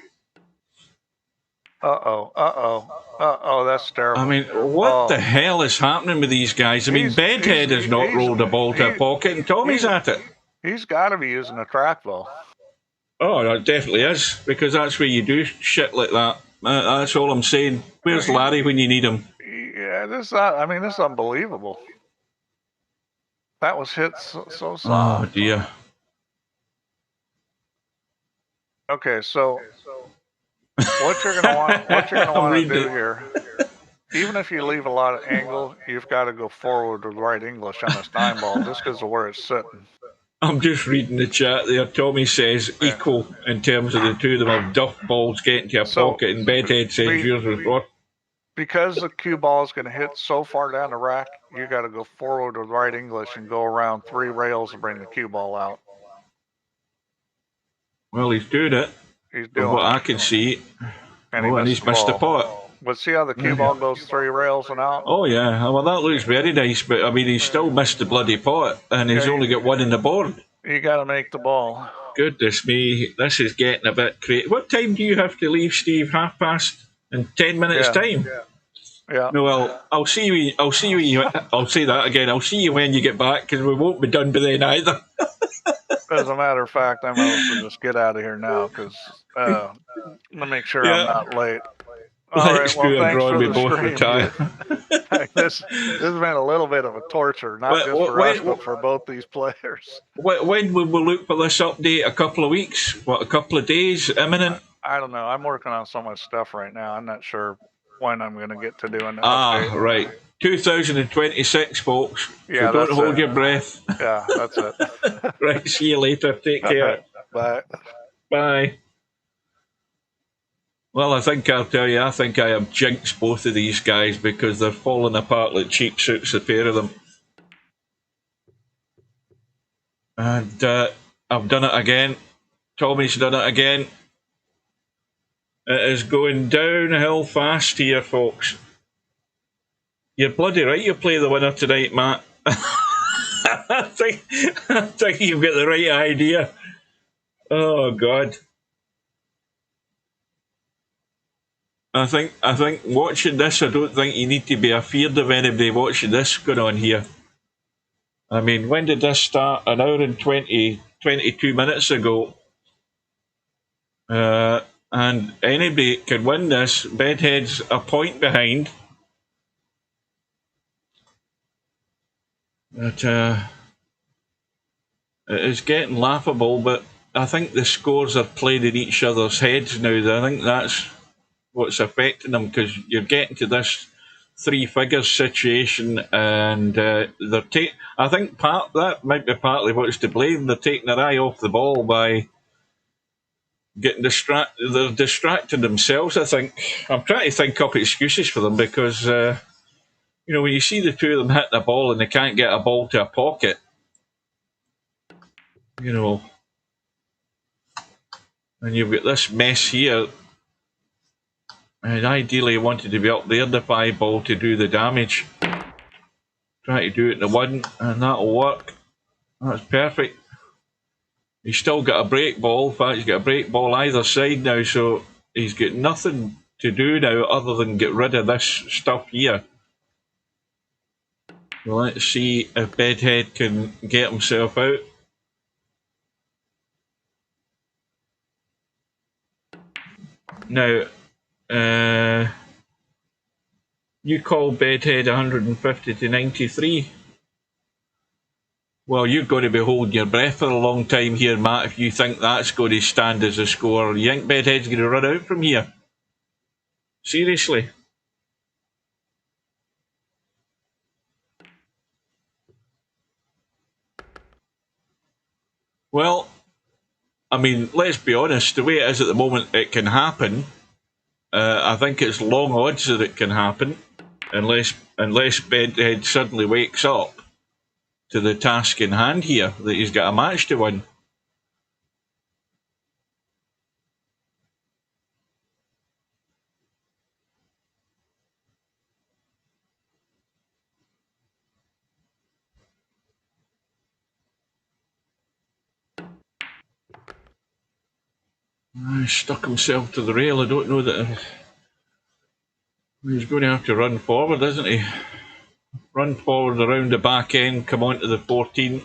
That's terrible. I mean, what the hell is happening with these guys? I mean, Bedhead has not rolled the ball to a pocket, and Tommy's at it. He's got to be using a trackball. Oh, it definitely is, because that's where you do shit like that. That's all I'm saying. Where's Larry when you need him? Yeah, this is unbelievable. That was hit so soft. Oh, dear. Okay, so what you're gonna want to do here, even if you leave a lot of angle, you've got to go forward with right English on this 9-ball just because of where it's sitting. I'm just reading the chat there. Tommy says equal in terms of the two of them have duff balls getting to a pocket, and Bedhead says yours was what? Because the cue ball is going to hit so far down the rack, you got to go forward with right English and go around 3 rails and bring the cue ball out. Well, he's doing it. He's doing what I can see. And he's missed the pot. But see how the cue ball goes 3 rails and out? Oh, yeah. Well, that looks very nice, but I mean, he's still missed the bloody pot, and he's only got 1 in the board. You got to make the ball. Goodness me, this is getting a bit crazy. What time do you have to leave, Steve? 1:30 in 10 minutes' time? Yeah. No, well, I'll see you. I'll say that again. I'll see you when you get back, because we won't be done by then either. As a matter of fact, I might as well just get out of here now, because let me make sure I'm not late. All right, well, thanks for the both retire. This has been a little bit of a torture, not just for us, but for both these players. When will we look for this update? A couple of weeks? What, a couple of days? Imminent? I don't know. I'm working on so much stuff right now. I'm not sure when I'm going to get to doing the update. Right. 2026, folks. Yeah, so don't hold your breath. Yeah, that's it. Right, see you later. Take care. Bye. Bye. Well, I think I have jinxed both of these guys, because they're falling apart like cheap suits, the pair of them. And I've done it again. Tommy's done it again. It is going downhill fast here, folks. You're bloody right, you play the winner tonight, Matt. I think you've got the right idea. Oh, God. I think watching this, I don't think you need to be afeard of anybody watching this going on here. I mean, when did this start? An hour and 22 minutes ago. And anybody can win this. Bedhead's a point behind. But it is getting laughable, but I think the scores are played in each other's heads now. I think that's what's affecting them, because you're getting to this three figures situation, and they're I think that might be partly what's to blame. They're taking their eye off the ball by getting distracted. They're distracting themselves, I think. I'm trying to think up excuses for them, because you know, when you see the two of them hit the ball and they can't get a ball to a pocket, you know, and you've got this mess here, and ideally you wanted to be up there, the 5 ball, to do the damage. Try to do it in the 1, and that'll work. That's perfect. He's still got a break ball. In fact, he's got a break ball either side now, so he's got nothing to do now other than get rid of this stuff here. Well, let's see if Bedhead can get himself out. Now, you call Bedhead 150 to 93. Well, you're going to be holding your breath for a long time here, Matt, if you think that's going to stand as a score. You think Bedhead's going to run out from here? Seriously? Well, I mean, let's be honest, the way it is at the moment, it can happen. I think it's long odds that it can happen, unless Bedhead suddenly wakes up to the task in hand here, that he's got a match to win. He stuck himself to the rail. I don't know that he's going to have to run forward, isn't he? Run forward around the back end, come on to the 14.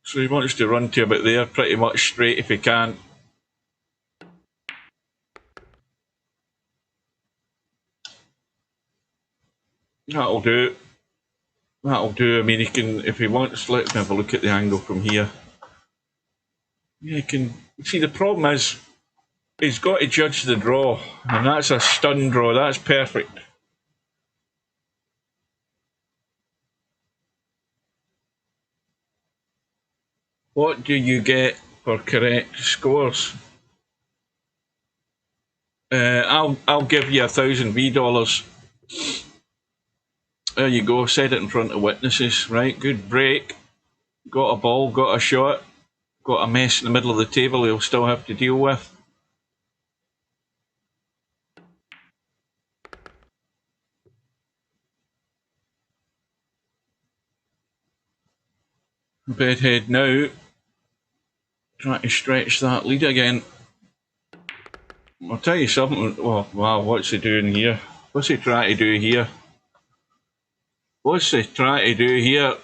So he wants to run to about there, pretty much straight if he can. That'll do. That'll do. I mean, he can, if he wants, let's have a look at the angle from here. Yeah, he can. See, the problem is, he's got to judge the draw, and that's a stun draw. That's perfect. What do you get for correct scores? I'll give you $1,000 V. There you go. Said it in front of witnesses. Right, good break. Got a ball. Got a shot. Got a mess in the middle of the table he'll still have to deal with. Bedhead now trying to stretch that lead again. I'll tell you something. Oh, wow, what's he doing here? What's he trying to do here? What's he trying to do here?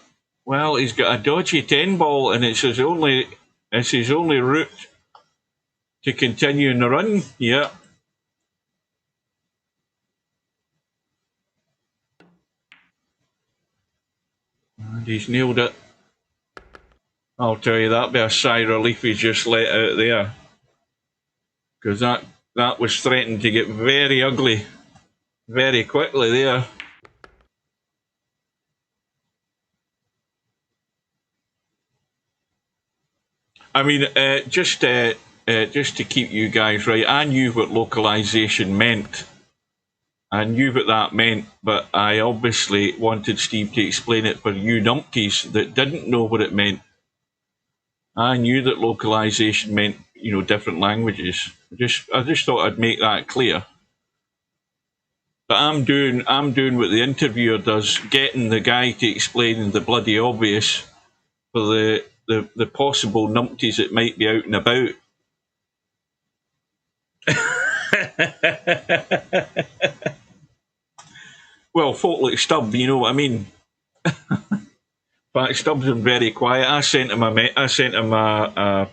Well, he's got a dodgy 10 ball, and it's his only route to continue in the run here. And he's nailed it. I'll tell you, that'd be a sigh of relief he's just let out there, because that was threatening to get very ugly very quickly there. I mean, just to keep you guys right, I knew what localization meant. I knew what that meant, but I obviously wanted Steve to explain it for you numpties that didn't know what it meant. I knew that localization meant, you know, different languages. I just thought I'd make that clear. But I'm doing what the interviewer does, getting the guy to explain the bloody obvious for the possible numpties that might be out and about. Well, folk like Stubb, you know what I mean. But Stubb's been very quiet. I sent him a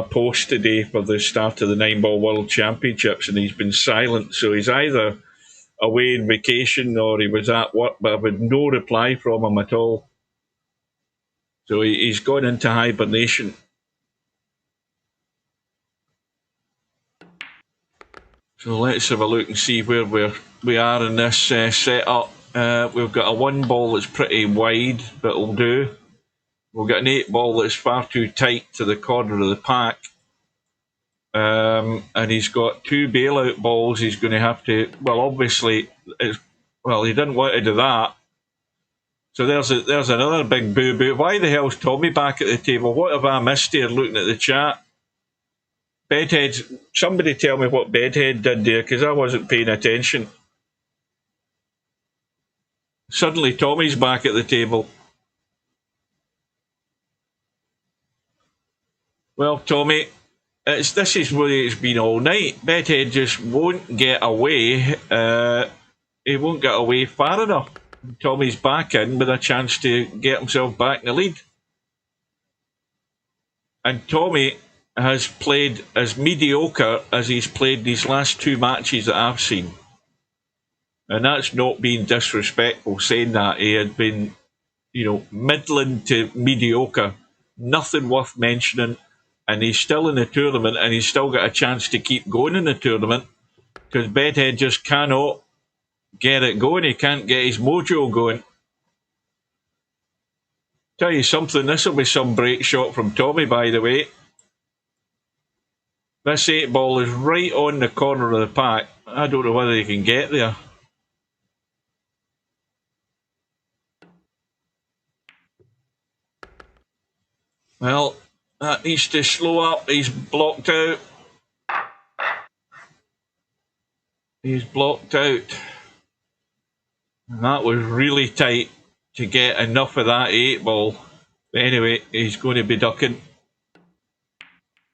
post today for the start of the 9-ball World Championships, and he's been silent. So he's either away on vacation or he was at work, but I've had no reply from him at all. So he's gone into hibernation. So let's have a look and see where we are in this setup. We've got a 1 ball that's pretty wide, but will do. We've got an 8 ball that's far too tight to the corner of the pack. And he's got 2 bailout balls. He's going to have to, well, obviously, he didn't want to do that. So there's another big boo-boo. Why the hell's Tommyy back at the table? What have I missed here looking at the chat? Bedhead, somebody tell me what Bedhead did there, because I wasn't paying attention. Suddenly Tommy's back at the table. Well, Tommyy, this is where it's been all night. Bedhead just won't get away. He won't get away far enough. Tommy's back in with a chance to get himself back in the lead. And Tommyy has played as mediocre as he's played these last 2 matches that I've seen. And that's not being disrespectful saying that. He had been, middling to mediocre. Nothing worth mentioning. And he's still in the tournament, and he's still got a chance to keep going in the tournament, because Bedhead just cannot get it going. He can't get his mojo going. Tell you something, this will be some break shot from Tommyy, by the way. This 8 ball is right on the corner of the pack. I don't know whether he can get there. Well, that needs to slow up. He's blocked out. He's blocked out. And that was really tight to get enough of that 8 ball. But anyway, he's going to be ducking.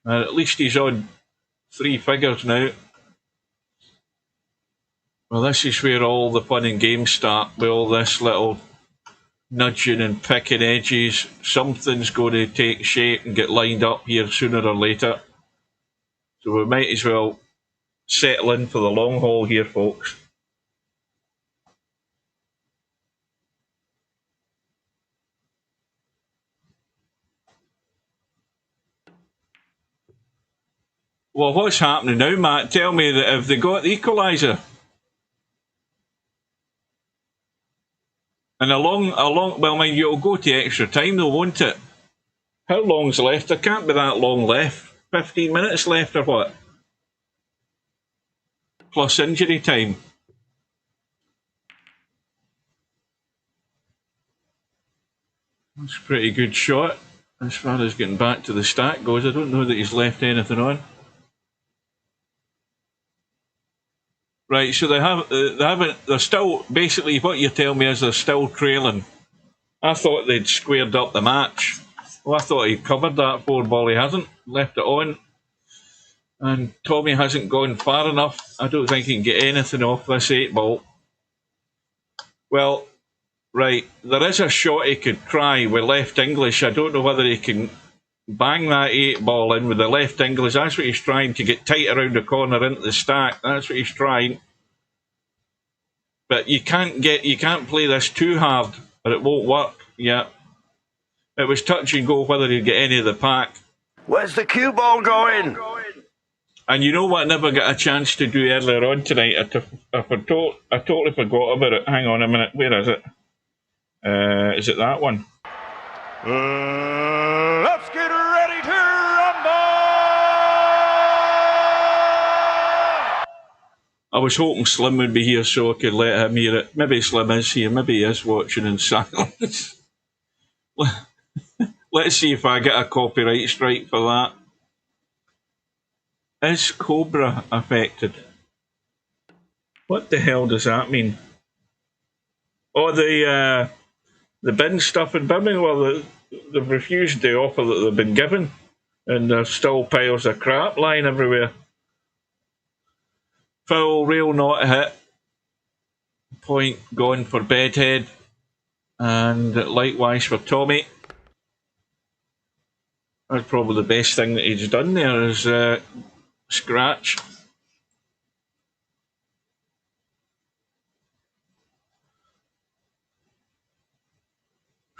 And at least he's on 3 figures now. Well, this is where all the fun and games start, with all this little nudging and picking edges. Something's going to take shape and get lined up here sooner or later. So we might as well settle in for the long haul here, folks. Well, what's happening now, Matt? Tell me, that have they got the equaliser? And well, mind you, it'll go to extra time though, won't it? How long's left? There can't be that long left. 15 minutes left or what? Plus injury time. That's a pretty good shot. As far as getting back to the stack goes, I don't know that he's left anything on. Right, so they're still, basically what you're telling me is they're still trailing. I thought they'd squared up the match. Well, I thought he'd covered that 4 ball. He hasn't. Left it on. And Tommyy hasn't gone far enough. I don't think he can get anything off this 8 ball. Well, right, there is a shot he could try with left English. I don't know whether he can bang that 8 ball in with the left English. That's what he's trying, to get tight around the corner into the stack. That's what he's trying. But you can't play this too hard, or it won't work. Yeah. It was touch and go whether he'd get any of the pack. Where's the cue ball going? And you know what I never got a chance to do earlier on tonight? I totally forgot about it. Hang on a minute. Where is it? Is it that one? Let's get ready to rumble! I was hoping Slim would be here so I could let him hear it. Maybe Slim is here. Maybe he is watching in silence. Let's see if I get a copyright strike for that. Is Cobra affected? What the hell does that mean? Oh, the bin stuff in Birmingham. Well, they've refused the offer that they've been given, and there's still piles of crap lying everywhere. Foul, rail not hit. Point gone for Bedhead, and likewise for Tommyy. That's probably the best thing that he's done there, is scratch.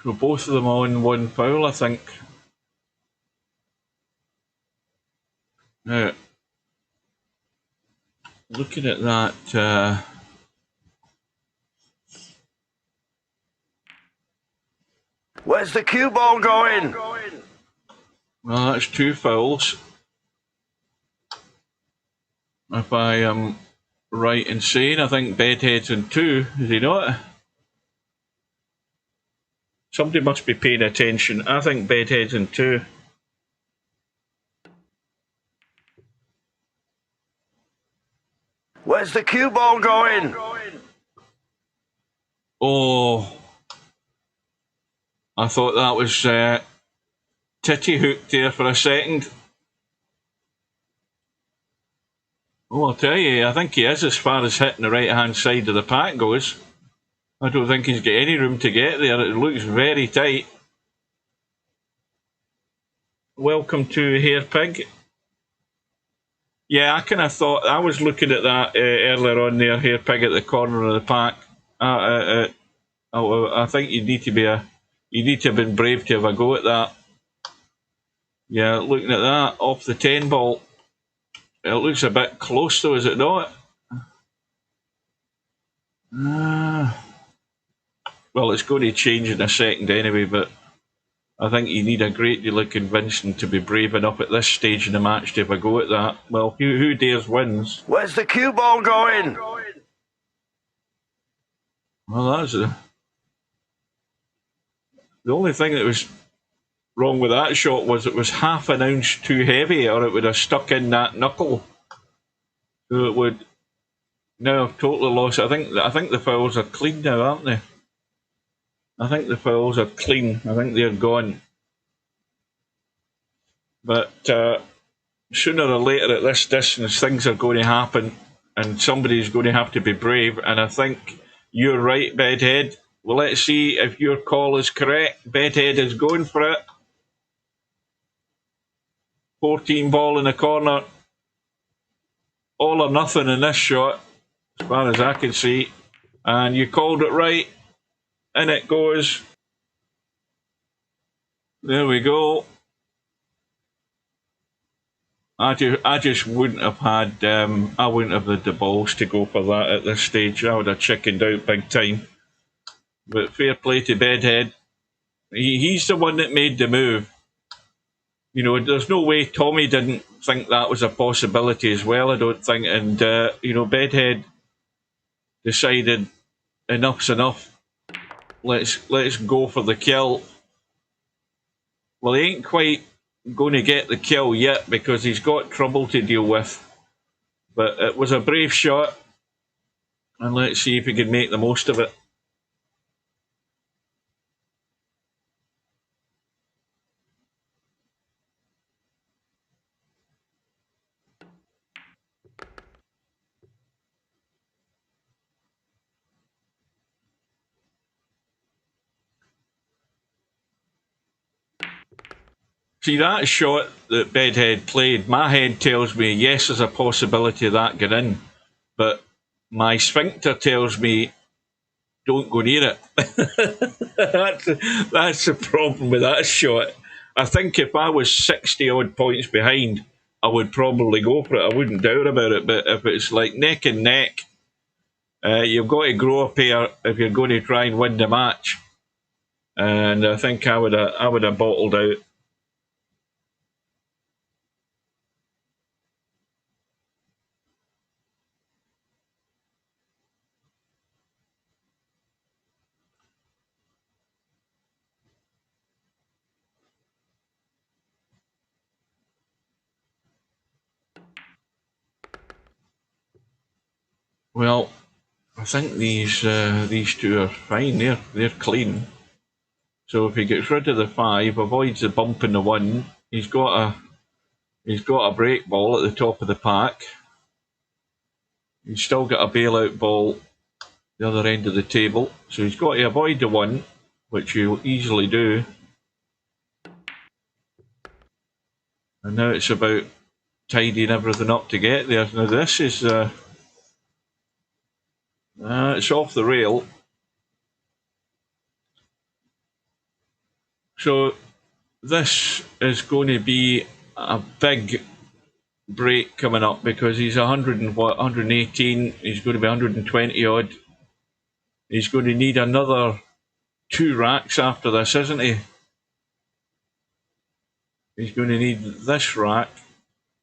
So both of them on 1 foul, I think. Now, looking at that, Where's the cue ball going? well, that's 2 fouls. If I am right in saying, I think Bedhead's in 2, is he not? Somebody must be paying attention. I think Bedhead's in 2. Where's the cue ball going? Oh, I thought that was titty hooked there for a second. Oh, I'll tell you, I think he is as far as hitting the right-hand side of the pack goes. I don't think he's got any room to get there. It looks very tight. Welcome to Hair Pig. Yeah, I kind of thought, I was looking at that earlier on there, Hair Pig at the corner of the pack. I think you need to have been brave to have a go at that. Yeah, looking at that, off the 10 ball. It looks a bit close though, is it not? Well, it's going to change in a second anyway, but I think you need a great deal of convincing to be brave enough at this stage in the match to have a go at that. Well, who dares wins? Where's the cue ball going? Well, that's the only thing that was wrong with that shot was it was half an ounce too heavy, or it would have stuck in that knuckle. So it would now have totally lost. I think the fouls are clean now, aren't they? I think the fouls are clean. I think they're gone. But sooner or later at this distance, things are going to happen, and somebody's going to have to be brave. And I think you're right, Bedhead. Well, let's see if your call is correct. Bedhead is going for it. 14 ball in the corner. All or nothing in this shot, as far as I can see. And you called it right. In it goes. There we go. I just wouldn't have had, I wouldn't have had the balls to go for that at this stage. I would have chickened out big time. But fair play to Bedhead. He's the one that made the move. You know, there's no way Tommyy didn't think that was a possibility as well, I don't think. And, you know, Bedhead decided enough's enough. Let's go for the kill. Well, he ain't quite going to get the kill yet because he's got trouble to deal with. But it was a brave shot. And let's see if he can make the most of it. See, that shot that Bedhead played, my head tells me, yes, there's a possibility of that getting in. But my sphincter tells me, don't go near it. That's the problem with that shot. I think if I was 60 odd points behind, I would probably go for it. I wouldn't doubt about it. But if it's like neck and neck, you've got to grow a pair if you're going to try and win the match. And I think I would have bottled out. Well, I think these two are fine. They're clean. So if he gets rid of the 5, avoids the bump in the 1, he's got a break ball at the top of the pack. He's still got a bailout ball the other end of the table. So he's got to avoid the 1, which he'll easily do. And now it's about tidying everything up to get there. Now this is it's off the rail. So this is going to be a big break coming up because he's 118. He's going to be 120 odd. He's going to need another 2 racks after this, isn't he? He's going to need this rack,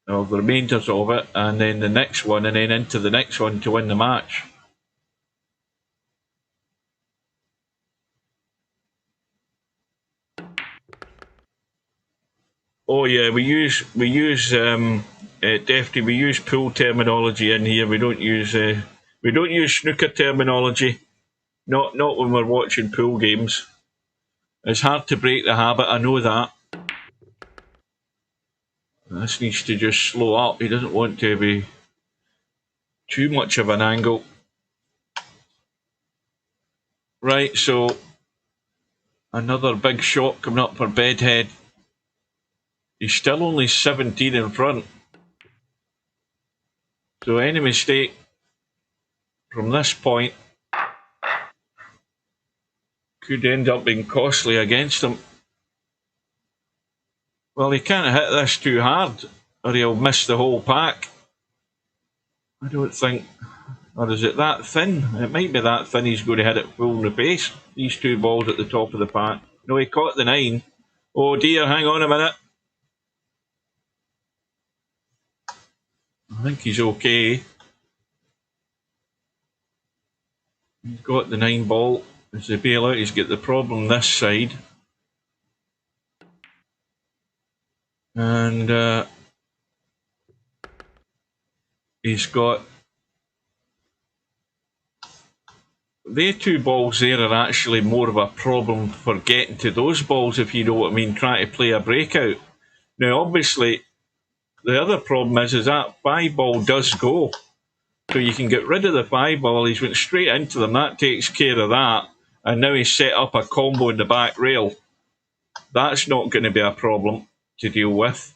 or the remainders of it, and then the next one, and then into the next one to win the match. Oh yeah, we use Defty. We use pool terminology in here. We don't use snooker terminology. Not when we're watching pool games. It's hard to break the habit. I know that. This needs to just slow up. He doesn't want to be too much of an angle. Right, so another big shot coming up for Bedhead. He's still only 17 in front. So any mistake from this point could end up being costly against him. Well, he can't hit this too hard or he'll miss the whole pack. I don't think... Or is it that thin? It might be that thin he's going to hit it full in the face. These 2 balls at the top of the pack. No, he caught the 9. Oh dear, hang on a minute. I think he's okay. He's got the 9 ball. As the bailout, he's got the problem this side. And he's got... The 2 balls there are actually more of a problem for getting to those balls, if you know what I mean, trying to play a breakout. Now, obviously, the other problem is that 5 ball does go. So you can get rid of the 5 ball. He's went straight into them. That takes care of that. And now he's set up a combo in the back rail. That's not going to be a problem to deal with.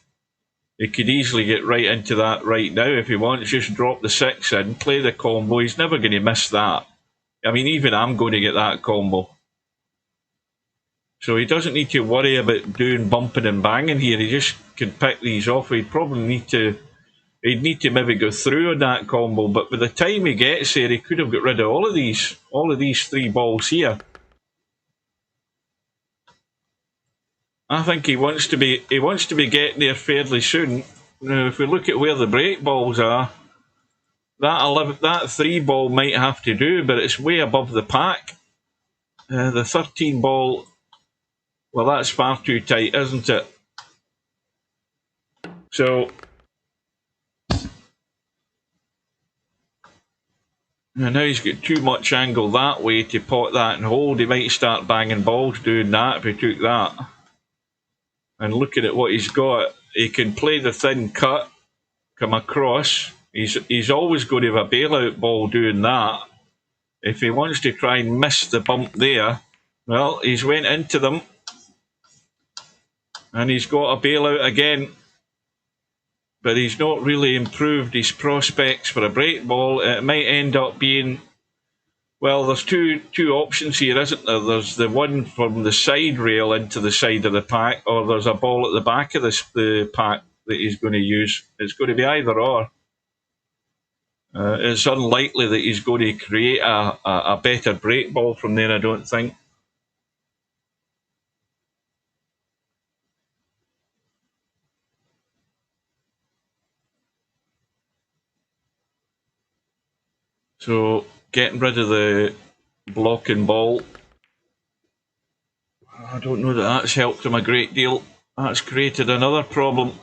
He could easily get right into that right now if he wants. Just drop the 6 in, play the combo. He's never going to miss that. I mean, even I'm going to get that combo. So he doesn't need to worry about doing bumping and banging here. He just can pick these off. He'd probably need to maybe go through on that combo, but by the time he gets there, he could have got rid of all of these 3 balls here. I think he wants to be getting there fairly soon. Now, if we look at where the break balls are, that 3 ball might have to do, but it's way above the pack. The 13 ball, well, that's far too tight, isn't it? So, and now he's got too much angle that way to pot that and hold. He might start banging balls doing that if he took that. And looking at what he's got, he can play the thin cut, come across. He's always going to have a bailout ball doing that. If he wants to try and miss the bump there, well, he's went into them. And he's got a bailout again. But he's not really improved his prospects for a break ball. It might end up being... Well, there's two options here, isn't there? There's the one from the side rail into the side of the pack, or there's a ball at the back of the pack that he's going to use. It's going to be either or. It's unlikely that he's going to create a better break ball from there, I don't think. So, getting rid of the blocking ball. I don't know that that's helped him a great deal. That's created another problem.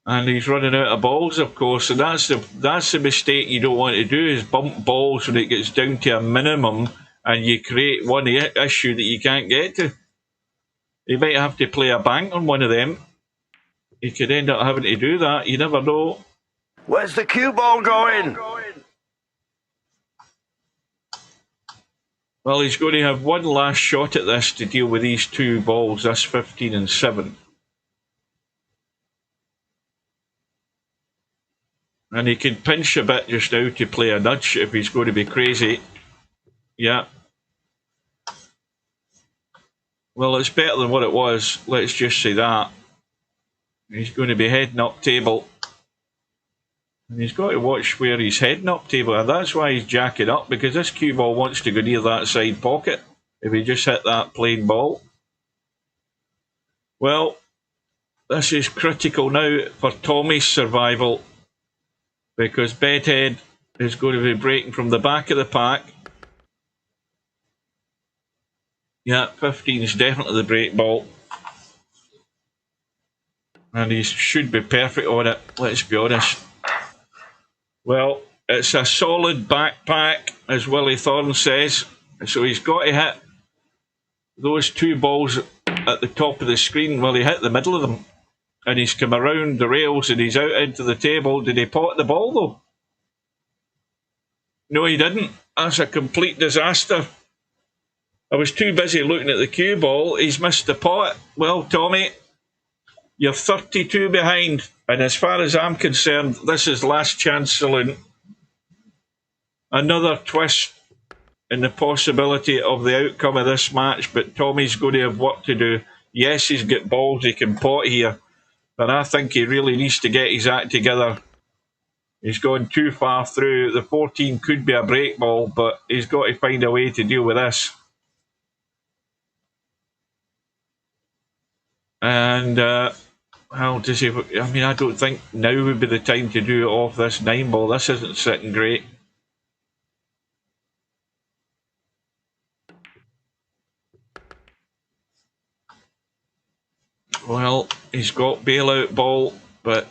And he's running out of balls, of course, and that's the mistake you don't want to do, is bump balls when it gets down to a minimum and you create one issue that you can't get to. He might have to play a bank on one of them. He could end up having to do that, you never know. Where's the cue ball going? Well, he's going to have one last shot at this to deal with these 2 balls, this 15 and 7. And he can pinch a bit just now to play a nudge if he's going to be crazy. Yeah. Well, it's better than what it was. Let's just say that. He's going to be heading up table. And he's got to watch where he's heading up table. And that's why he's jacking up, because this cue ball wants to go near that side pocket if he just hit that plain ball. Well, this is critical now for Tommy's survival, because Bedhead is going to be breaking from the back of the pack. Yeah, 15 is definitely the break ball. And he should be perfect on it, let's be honest. Well, it's a solid backpack, as Willie Thorne says. So he's got to hit those two balls at the top of the screen. Well, he hit the middle of them. And he's come around the rails and he's out into the table. Did he pot the ball, though? No, he didn't. That's a complete disaster. I was too busy looking at the cue ball. He's missed the pot. Well, Tommy, you're 32 behind. And as far as I'm concerned, this is last chance saloon. Another twist in the possibility of the outcome of this match, but Tommy's going to have work to do. Yes, he's got balls he can pot here, but I think he really needs to get his act together. He's gone too far through. The 14 could be a break ball, but he's got to find a way to deal with this. And, well, does he? I mean, I don't think now would be the time to do it off this 9 ball. This isn't sitting great. Well, he's got bailout ball, but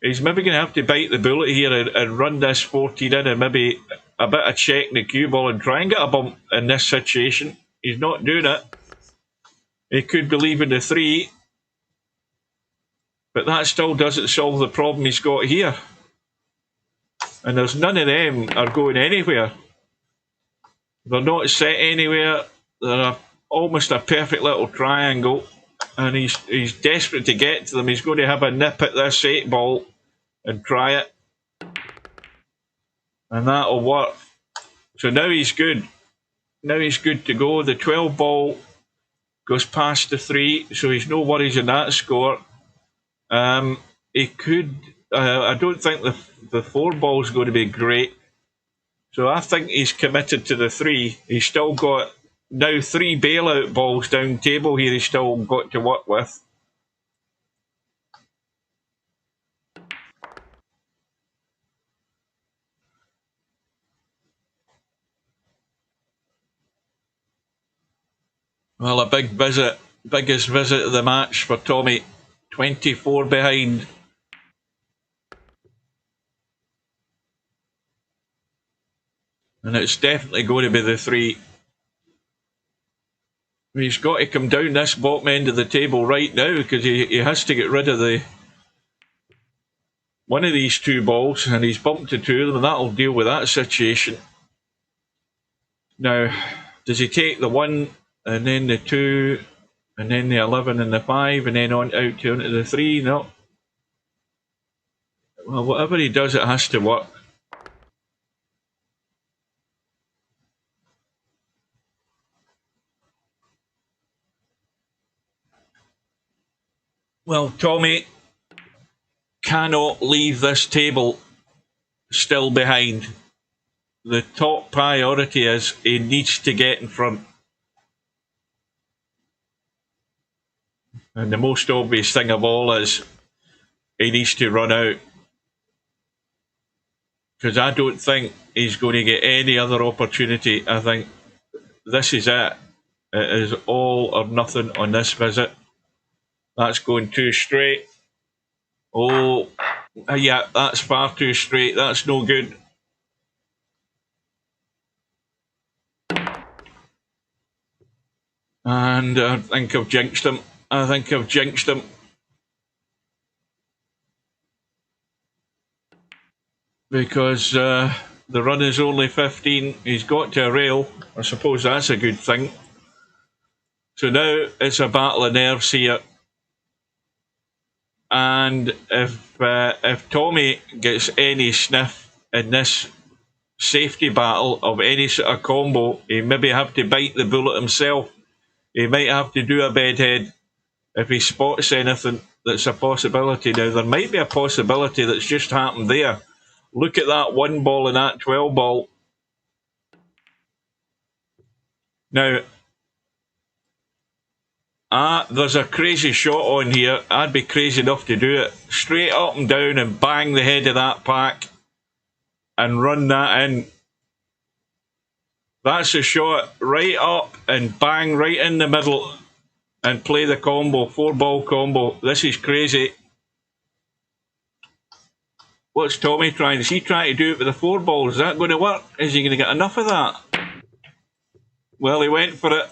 he's maybe going to have to bite the bullet here and run this 14 in, and maybe a bit of checking the cue ball and try and get a bump in this situation. He's not doing it. He could be leaving the 3, but that still doesn't solve the problem he's got here. And there's none of them are going anywhere. They're not set anywhere. They're almost a perfect little triangle, and he's desperate to get to them. He's going to have a nip at this 8 ball and try it, and that'll work. So now he's good. Now he's good to go. The 12 ball goes past the 3, so he's no worries in that score. He could. I don't think the 4 ball's going to be great. So I think he's committed to the 3. He's still got now 3 bailout balls down table here. He's still got to work with. Well, a big visit, biggest visit of the match for Tommyy. 24 behind. And it's definitely going to be the 3. He's got to come down this bottom end of the table right now, because he has to get rid of one of these 2 balls, and he's bumped to 2 of them, and that'll deal with that situation. Now, does he take the 1 and then the 2 and then the 11 and the 5 and then on out to onto the 3? No. Well, whatever he does, it has to work. Well, Tommyy cannot leave this table still behind. The top priority is he needs to get in front. And the most obvious thing of all is he needs to run out. Because I don't think he's going to get any other opportunity. I think this is it. It is all or nothing on this visit. That's going too straight. Oh, yeah, that's far too straight. That's no good. And I think I've jinxed him. Because the run is only 15. He's got to a rail. I suppose that's a good thing. So now it's a battle of nerves here. And if Tommyy gets any sniff in this safety battle of any sort of combo, he maybe have to bite the bullet himself. He might have to do a bedhead if he spots anything that's a possibility. Now, there might be a possibility that's just happened there. Look at that 1 ball and that 12 ball. Now, there's a crazy shot on here. I'd be crazy enough to do it. Straight up and down and bang the head of that pack and run that in. That's a shot right up and bang right in the middle and play the combo, 4-ball combo. This is crazy. What's Tommyy trying? Is he trying to do it with the 4 balls? Is that going to work? Is he going to get enough of that? Well, he went for it.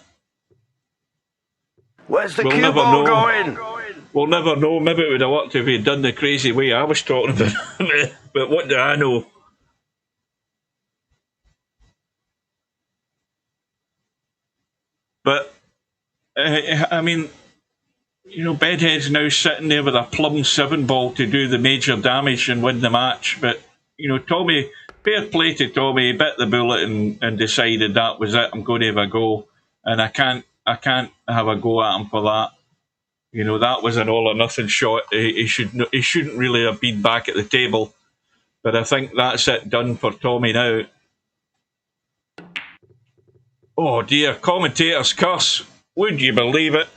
Where's the cue ball going? We'll never know. Maybe it would have worked if he'd done the crazy way I was talking about. But what do I know? But, I mean, you know, Bedhead's now sitting there with a plum 7 ball to do the major damage and win the match. But, you know, Tommyy, fair play to Tommyy, he bit the bullet and decided that was it. I'm going to have a go. And I can't have a go at him for that. You know, that was an all or nothing shot. He shouldn't really have been back at the table. But I think that's it done for Tommyy now. Oh dear, commentator's curse. Would you believe it?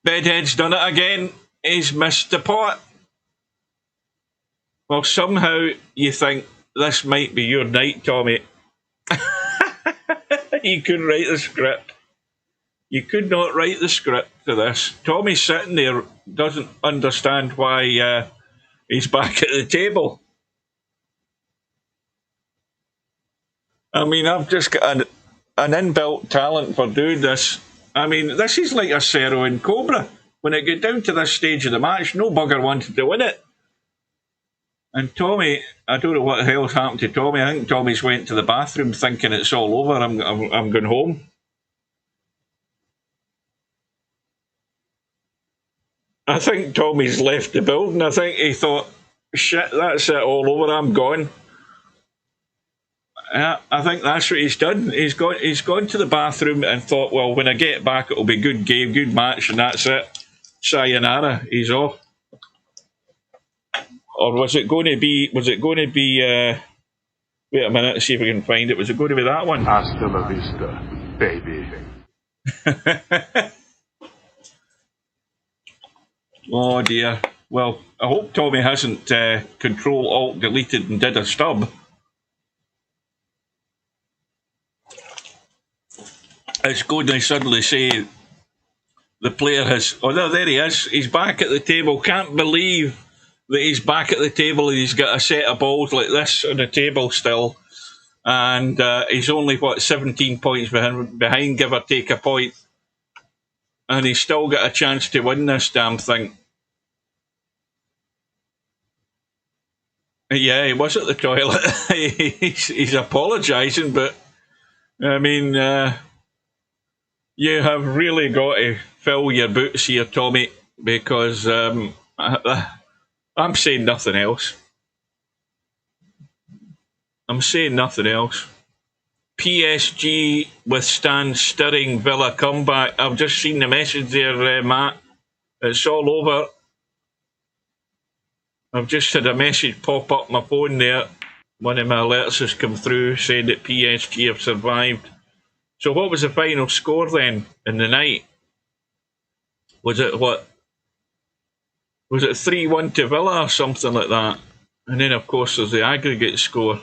Bedhead's done it again. He's missed the pot. Well, somehow you think this might be your night, Tommyy. You couldn't write the script. You could not write the script to this. Tommy's sitting there, doesn't understand why he's back at the table. I mean, I've just got an inbuilt talent for doing this. I mean, this is like a Cerro and Cobra. When it got down to this stage of the match, no bugger wanted to win it. And Tommyy, I don't know what the hell's happened to Tommyy. I think Tommy's went to the bathroom thinking it's all over. I'm going home. I think Tommy's left the building. I think he thought, shit, that's it, all over, I'm gone. I think that's what he's done. He's gone to the bathroom and thought, well, when I get back, it'll be good game, good match, and that's it. Sayonara, he's off. Or was it going to be, wait a minute, see if we can find it. Was it going to be that one? Hasta la vista, baby. Oh dear. Well, I hope Tommyy hasn't Control-Alt-deleted and did a stub. It's going to suddenly say the player has... Oh, no, there he is. He's back at the table. Can't believe that he's back at the table and he's got a set of balls like this on the table still. And he's only, 17 points behind, give or take a point. And he's still got a chance to win this damn thing. Yeah, he was at the toilet. he's apologising, but I mean, you have really got to fill your boots here, Tommyy, because I'm saying nothing else. I'm saying nothing else. PSG withstand stirring Villa comeback. I've just seen the message there, Matt. It's all over. I've just had a message pop up my phone there. One of my alerts has come through saying that PSG have survived. So what was the final score then in the night? Was it what? Was it 3-1 to Villa or something like that? And then of course there's the aggregate score.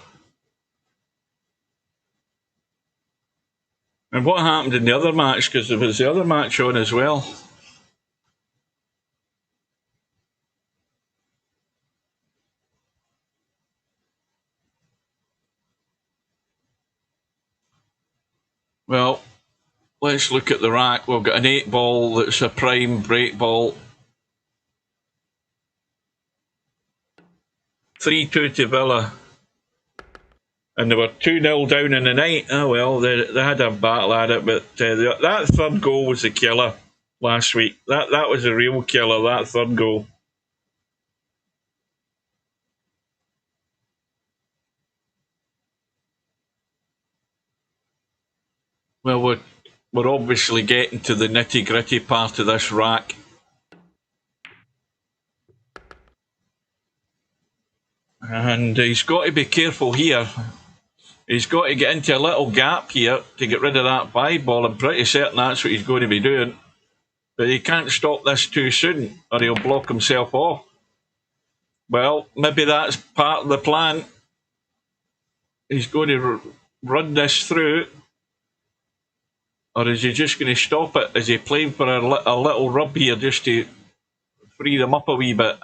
And what happened in the other match? Because there was the other match on as well. Well, let's look at the rack. We've got an 8 ball that's a prime break ball. 3-2 to Villa. And they were 2-0 down in the night. Oh well, they had a battle at it, but that third goal was the killer last week. That was a real killer, that third goal. Well, we're obviously getting to the nitty-gritty part of this rack. And he's got to be careful here. He's got to get into a little gap here to get rid of that 5 ball. I'm pretty certain that's what he's going to be doing. But he can't stop this too soon, or he'll block himself off. Well, maybe that's part of the plan. He's going to run this through. Or is he just going to stop it? Is he playing for a little rub here just to free them up a wee bit?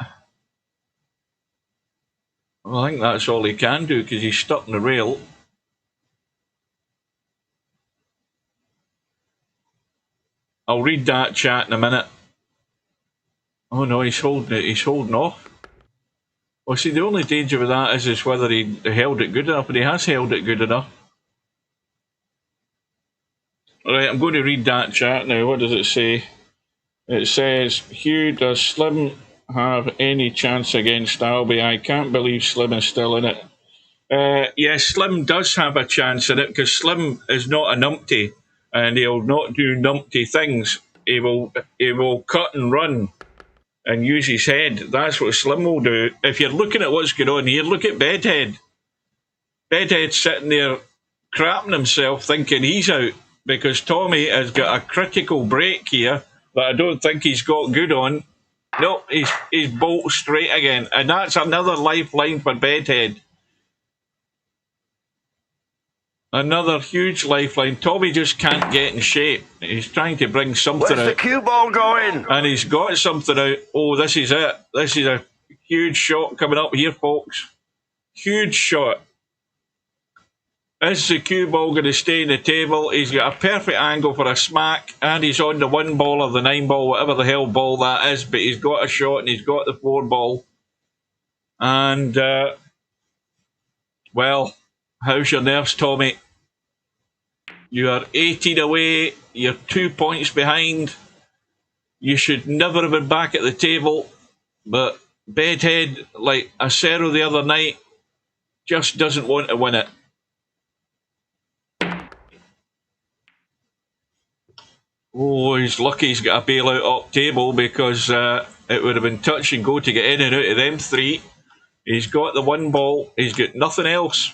Well, I think that's all he can do because he's stuck in the rail. I'll read that chat in a minute. Oh no, he's holding it. He's holding off. Well, see, the only danger with that is whether he held it good enough, and he has held it good enough. Right, I'm going to read that chat now. What does it say? It says, Hugh, does Slim have any chance against Albie? I can't believe Slim is still in it. Yes, Slim does have a chance in it because Slim is not a numpty and he'll not do numpty things. He will cut and run and use his head. That's what Slim will do. If you're looking at what's going on here, look at Bedhead. Bedhead's sitting there crapping himself thinking he's out because Tommyy has got a critical break here that I don't think he's got good on. No, he's bolt straight again. And that's another lifeline for Bedhead. Another huge lifeline. Tommyy just can't get in shape. He's trying to bring something out. Where's the cue ball going? And he's got something out. Oh, this is it. This is a huge shot coming up here, folks. Huge shot. Is the cue ball going to stay in the table? He's got a perfect angle for a smack, and he's on the 1 ball or the 9 ball, whatever the hell ball that is, but he's got a shot and he's got the 4 ball. And, well, how's your nerves, Tommyy? You are 18 away, you're 2 points behind. You should never have been back at the table, but Bedhead, like Acero the other night, just doesn't want to win it. Oh, he's lucky he's got a bailout up table because it would have been touch and go to get in and out of them 3. He's got the 1 ball, he's got nothing else.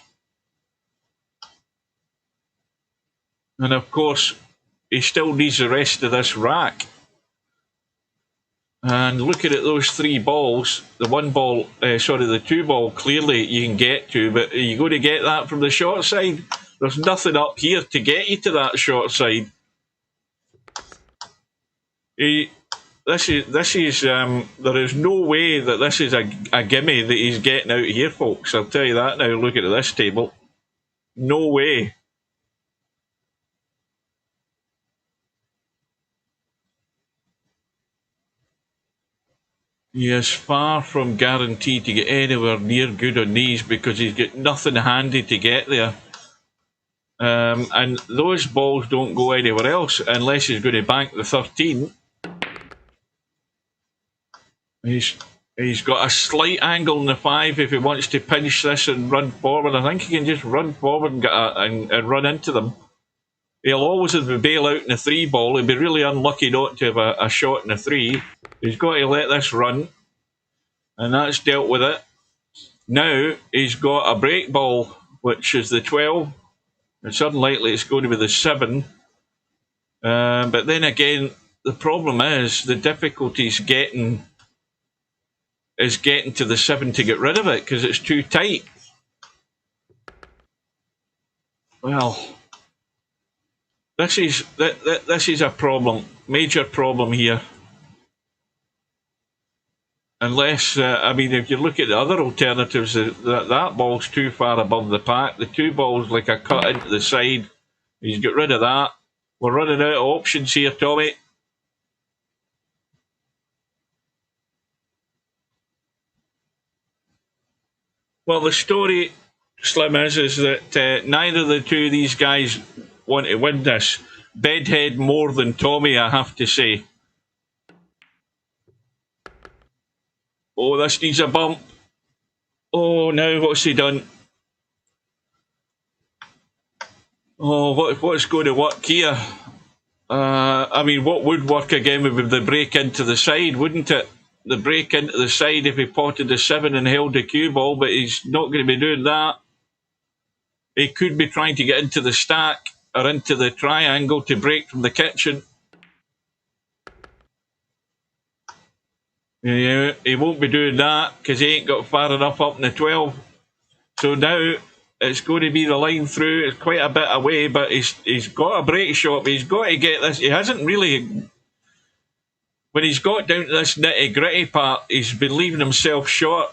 And of course, he still needs the rest of this rack. And looking at those 3 balls, the 1 ball, the 2 ball, clearly you can get to, but are you going to get that from the short side? There's nothing up here to get you to that short side. There is no way that this is a gimme that he's getting out here, folks. I'll tell you that now, looking at this table. No way. He is far from guaranteed to get anywhere near good on these because he's got nothing handy to get there. And those balls don't go anywhere else unless he's going to bank the 13. He's got a slight angle in the 5 if he wants to pinch this and run forward. I think he can just run forward and and run into them. He'll always have a bailout in the 3 ball. He'd be really unlucky not to have a shot in the 3. He's got to let this run, and that's dealt with it. Now he's got a break ball, which is the 12. It's unlikely it's going to be the 7. But then again, the problem is the difficulty is getting to the 7 to get rid of it because it's too tight. Well, this is a problem, major problem here. Unless, if you look at the other alternatives, that ball's too far above the pack. The 2 balls like a cut into the side. He's got rid of that. We're running out of options here, Tommyy. Well, the story, Slim, is that neither of the 2 of these guys want to win this. Bedhead more than Tommyy, I have to say. Oh, this needs a bump. Oh, now what's he done? Oh, what's going to work here? I mean, what would work again would be the break into the side, wouldn't it? The break into the side if he potted the 7 and held the cue ball, but he's not going to be doing that. He could be trying to get into the stack or into the triangle to break from the kitchen. Yeah, he won't be doing that because he ain't got far enough up in the 12. So now it's going to be the line through. It's quite a bit away, but he's got a break shot, but he's got to get this. He hasn't really... When he's got down to this nitty-gritty part, he's been leaving himself short.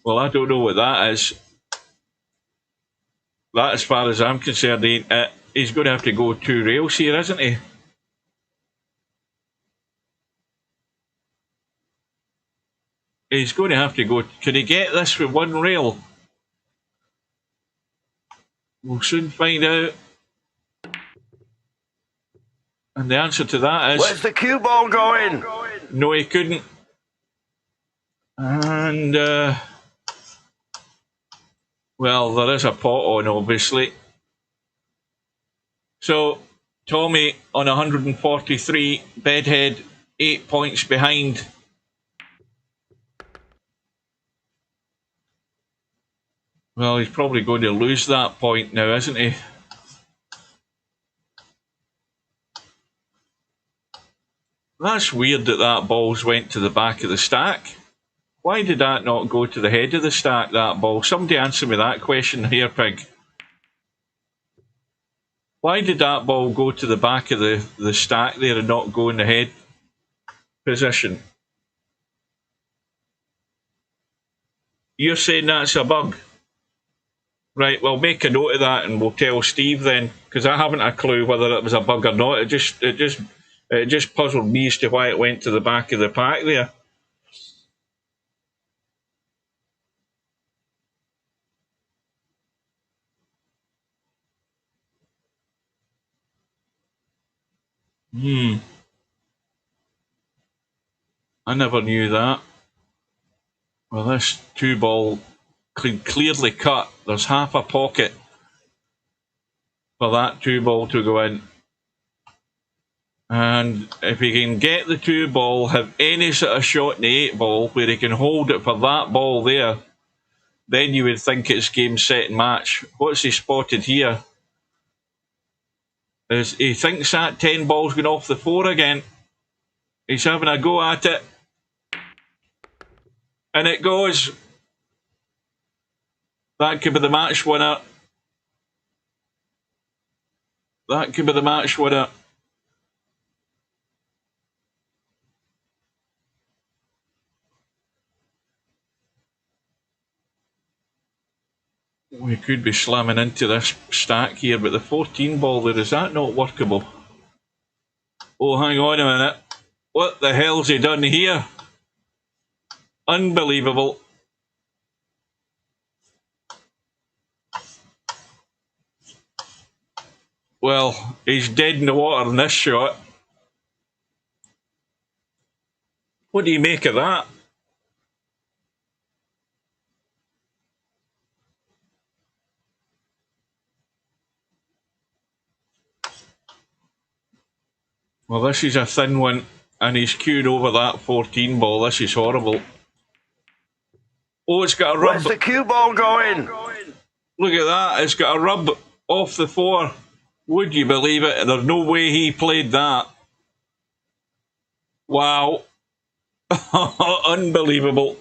Well, I don't know what that is. That, as far as I'm concerned, ain't it. He's going to have to go 2 rails here, isn't he? He's going to have to go... Can he get this with 1 rail? We'll soon find out. And the answer to that is... Where's the cue ball going? No, he couldn't. And, well, there is a pot on, obviously. So, Tommyy on 143, Bedhead 8 points behind. Well, he's probably going to lose that point now, isn't he? That's weird that that ball's went to the back of the stack. Why did that not go to the head of the stack, that ball? Somebody answer me that question here, Pig. Why did that ball go to the back of the stack there and not go in the head position? You're saying that's a bug? Right, well, make a note of that and we'll tell Steve then, because I haven't a clue whether it was a bug or not. It just puzzled me as to why it went to the back of the pack there. I never knew that. Well, this 2-ball clearly cut. There's half a pocket for that 2-ball to go in. And if he can get the 2-ball, have any sort of shot in the 8-ball where he can hold it for that ball there, then you would think it's game, set and match. What's he spotted here? He thinks that 10 ball's going off the 4 again. He's having a go at it. And it goes. That could be the match winner. That could be the match winner. We could be slamming into this stack here, but the 14 ball there, is that not workable? Oh, hang on a minute. What the hell's he done here? Unbelievable. Well, he's dead in the water in this shot. What do you make of that? Well, this is a thin one, and he's queued over that 14 ball. This is horrible. Oh, it's got a rub. Where's the cue ball going? Look at that. It's got a rub off the 4. Would you believe it? There's no way he played that. Wow. Unbelievable.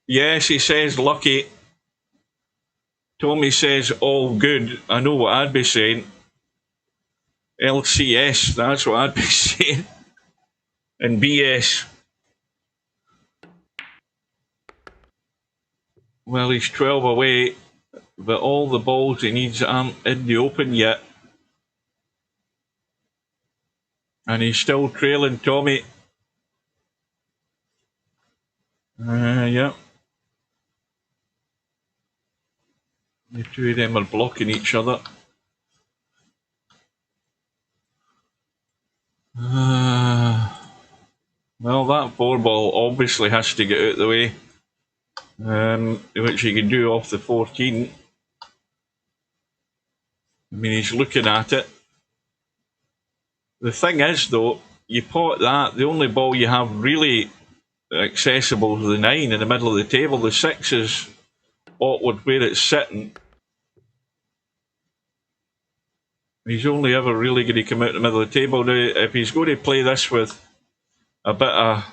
Yes, he says lucky. Tommyy says all good. I know what I'd be saying. LCS, that's what I'd be saying. And BS. Well, he's 12 away, but all the balls he needs aren't in the open yet. And he's still trailing Tommyy. Yeah. The two of them are blocking each other. Well, that 4 ball obviously has to get out of the way, which he can do off the 14. I mean, he's looking at it. The thing is, though, you pot that, the only ball you have really accessible is the 9 in the middle of the table. The 6 is awkward where it's sitting. He's only ever really going to come out in the middle of the table. Now, if he's going to play this with a bit of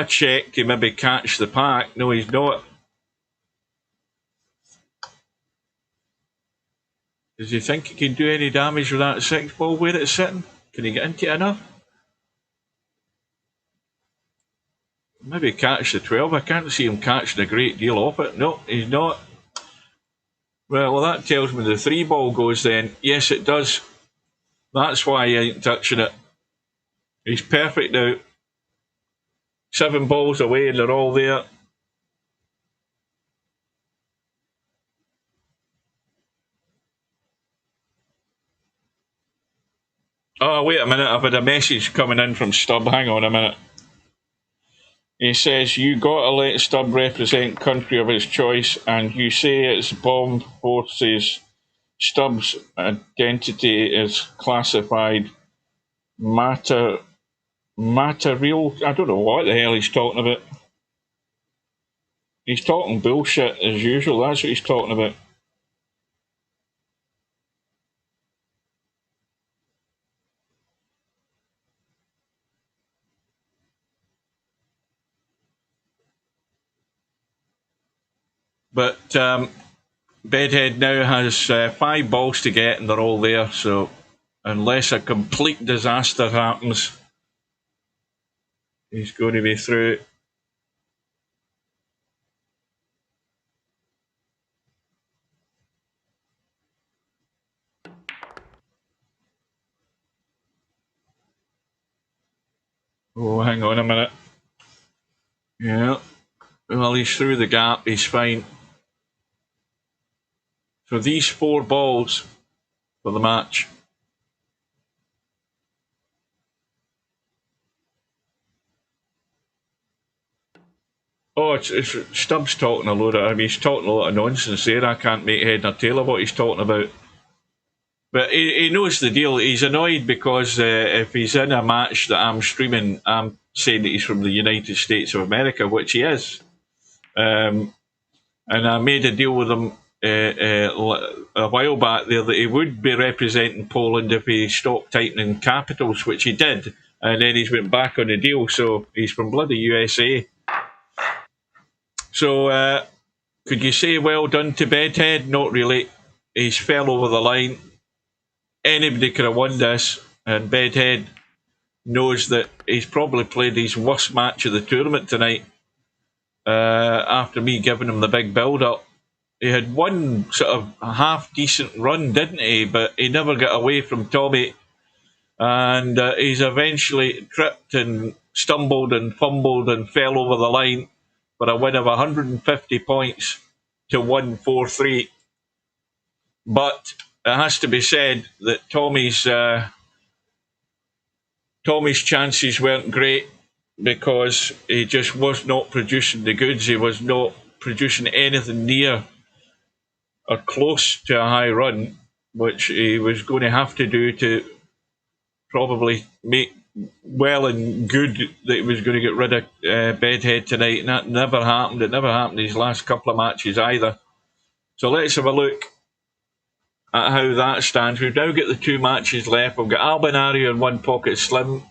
check to maybe catch the pack, no, he's not. Does he think he can do any damage with that 6 ball where it's sitting? Can he get into it enough? Maybe catch the 12. I can't see him catching a great deal off it. No, he's not. Well, that tells me the 3 ball goes then. Yes, it does. That's why he ain't touching it. He's perfect now. 7 balls away and they're all there. Oh, wait a minute. I've had a message coming in from Stubb. Hang on a minute. He says, you got to let Stubb represent country of his choice, and you say it's bomb forces. Stubb's identity is classified material. I don't know what the hell he's talking about. He's talking bullshit as usual. That's what he's talking about. But Bedhead now has 5 balls to get, and they're all there. So unless a complete disaster happens, he's going to be through. Oh, hang on a minute. Yeah. Well, he's through the gap. He's fine. So these 4 balls for the match. Oh, it's Stubbs talking a load of. I mean, he's talking a lot of nonsense there. I can't make head nor tail of what he's talking about. But he knows the deal. He's annoyed because if he's in a match that I'm streaming, I'm saying that he's from the United States of America, which he is. And I made a deal with him a while back there that he would be representing Poland if he stopped tightening capitals, which he did. And then he's went back on the deal, so he's from bloody USA. So could you say well done to Bedhead? Not really. He's fell over the line. Anybody could have won this, and Bedhead knows that he's probably played his worst match of the tournament tonight. After me giving him the big build-up. He had one sort of half-decent run, didn't he? But he never got away from Tommyy. And he's eventually tripped and stumbled and fumbled and fell over the line for a win of 150 points to 143. But it has to be said that Tommy's chances weren't great because he just was not producing the goods. He was not producing anything near or close to a high run, which he was going to have to do to probably make well and good that he was going to get rid of Bedhead tonight, and that never happened. It never happened in his last couple of matches either. So let's have a look at how that stands. We've now got the 2 matches left. We've got Albinario and One Pocket Slim,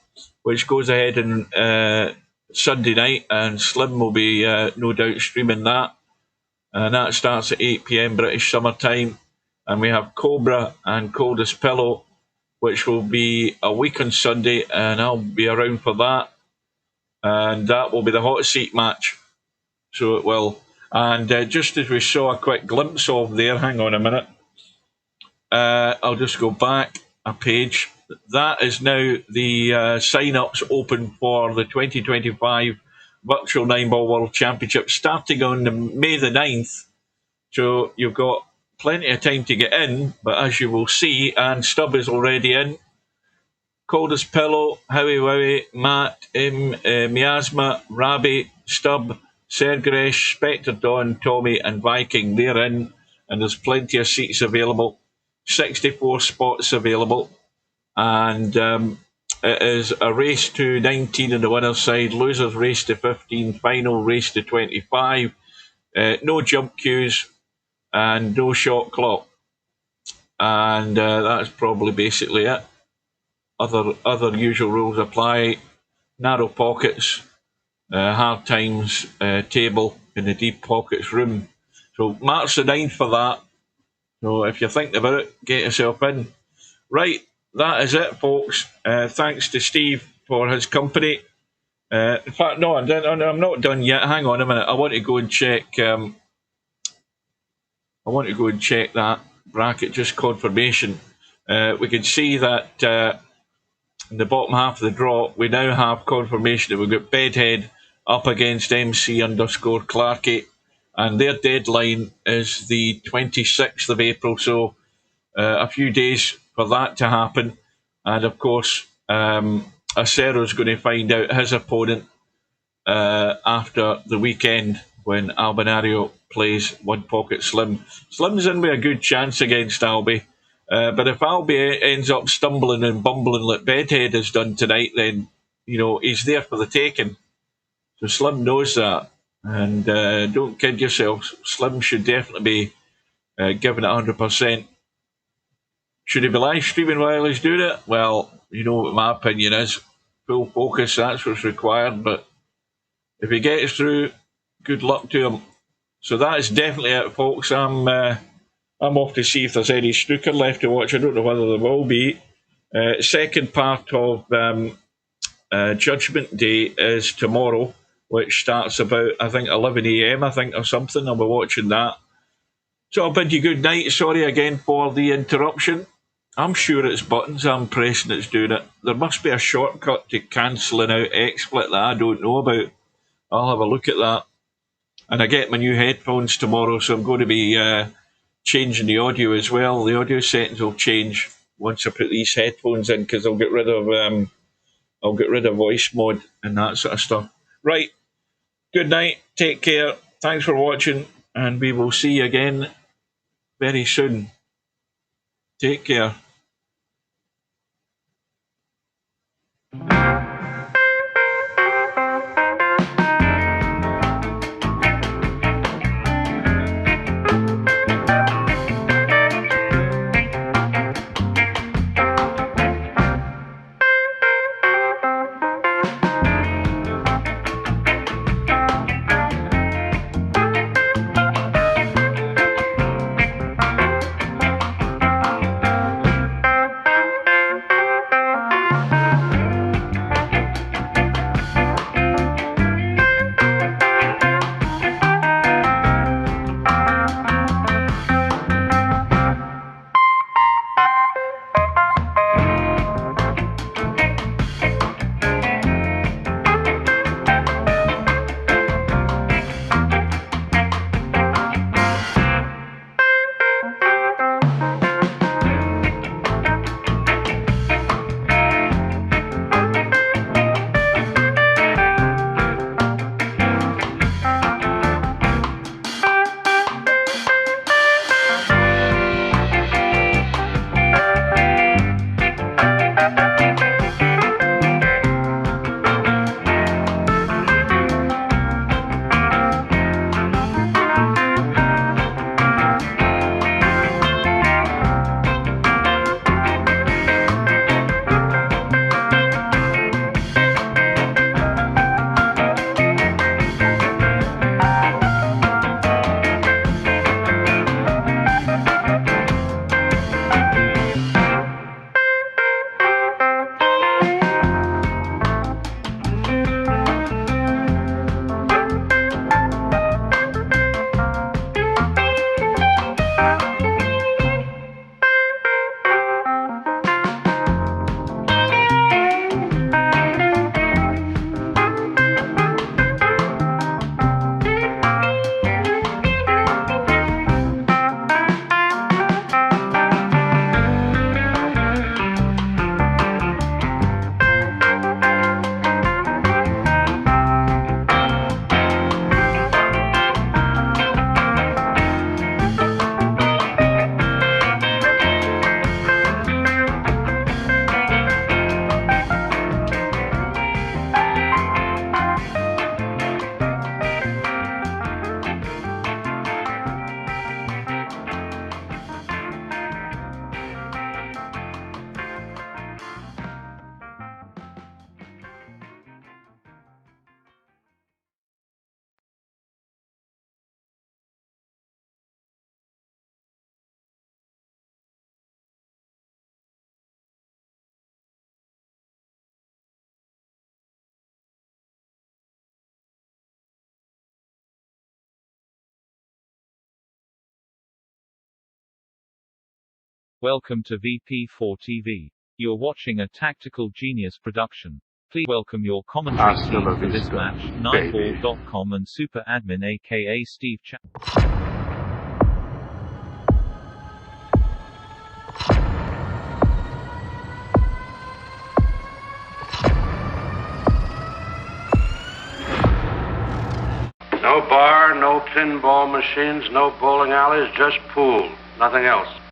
which goes ahead on Sunday night, and Slim will be no doubt streaming that. And that starts at 8 PM British Summer Time. And we have Cobra and Coldest Pillow, which will be a week on Sunday, and I'll be around for that. And that will be the hot seat match. So it will. And just as we saw a quick glimpse of there, hang on a minute. I'll just go back a page. That is now the sign-ups open for the 2025 Virtual 9-Ball World Championship starting on May the 9th. So you've got plenty of time to get in, but as you will see, and Stubb is already in. Coldest Pillow, Howie Wowie, Matt, Miasma, Rabbi, Stubb, Sergresh, Spectre Dawn, Tommyy and Viking, they're in, and there's plenty of seats available. 64 spots available, and it is a race to 19 on the winner's side, losers race to 15, final race to 25. No jump queues and no shot clock, and that's probably basically it. Other usual rules apply. Narrow pockets, hard times table in the deep pockets room. So March the 9th for that. So if you're thinking about it, get yourself in. Right, that is it, folks. Thanks to Steve for his company. In fact, no, I'm not done yet. Hang on a minute. I want to go and check. That bracket, just confirmation. We can see that in the bottom half of the draw, we now have confirmation that we've got Bedhead up against MC_Clarkey, and their deadline is the 26th of April, so a few days for that to happen. And of course, Acero's going to find out his opponent after the weekend when Albinario plays One Pocket Slim. Slim's in with a good chance against Albi. But if Albi ends up stumbling and bumbling like Bedhead has done tonight, then, he's there for the taking. So Slim knows that. And don't kid yourself. Slim should definitely be giving it 100%. Should he be live streaming while he's doing it? Well, you know what my opinion is. Full focus, that's what's required. But if he gets through, good luck to him. So that is definitely it, folks. I'm off to see if there's any snooker left to watch. I don't know whether there will be. Second part of Judgment Day is tomorrow, which starts about, I think, 11 a.m, or something. I'll be watching that. So I'll bid you good night. Sorry again for the interruption. I'm sure it's buttons I'm pressing that's doing it. There must be a shortcut to cancelling out XSplit that I don't know about. I'll have a look at that. And I get my new headphones tomorrow, so I'm going to be changing the audio as well. The audio settings will change once I put these headphones in, because I'll get rid of voice mod and that sort of stuff. Right. Good night. Take care. Thanks for watching, and we will see you again very soon. Take care. Welcome to VP4TV. You're watching a Tactical Genius production. Please welcome your commentary Hasta team la for this vista, match, baby. Nightball.com and Super Admin aka Steve Chan. No bar, no pinball machines, no bowling alleys, just pool. Nothing else.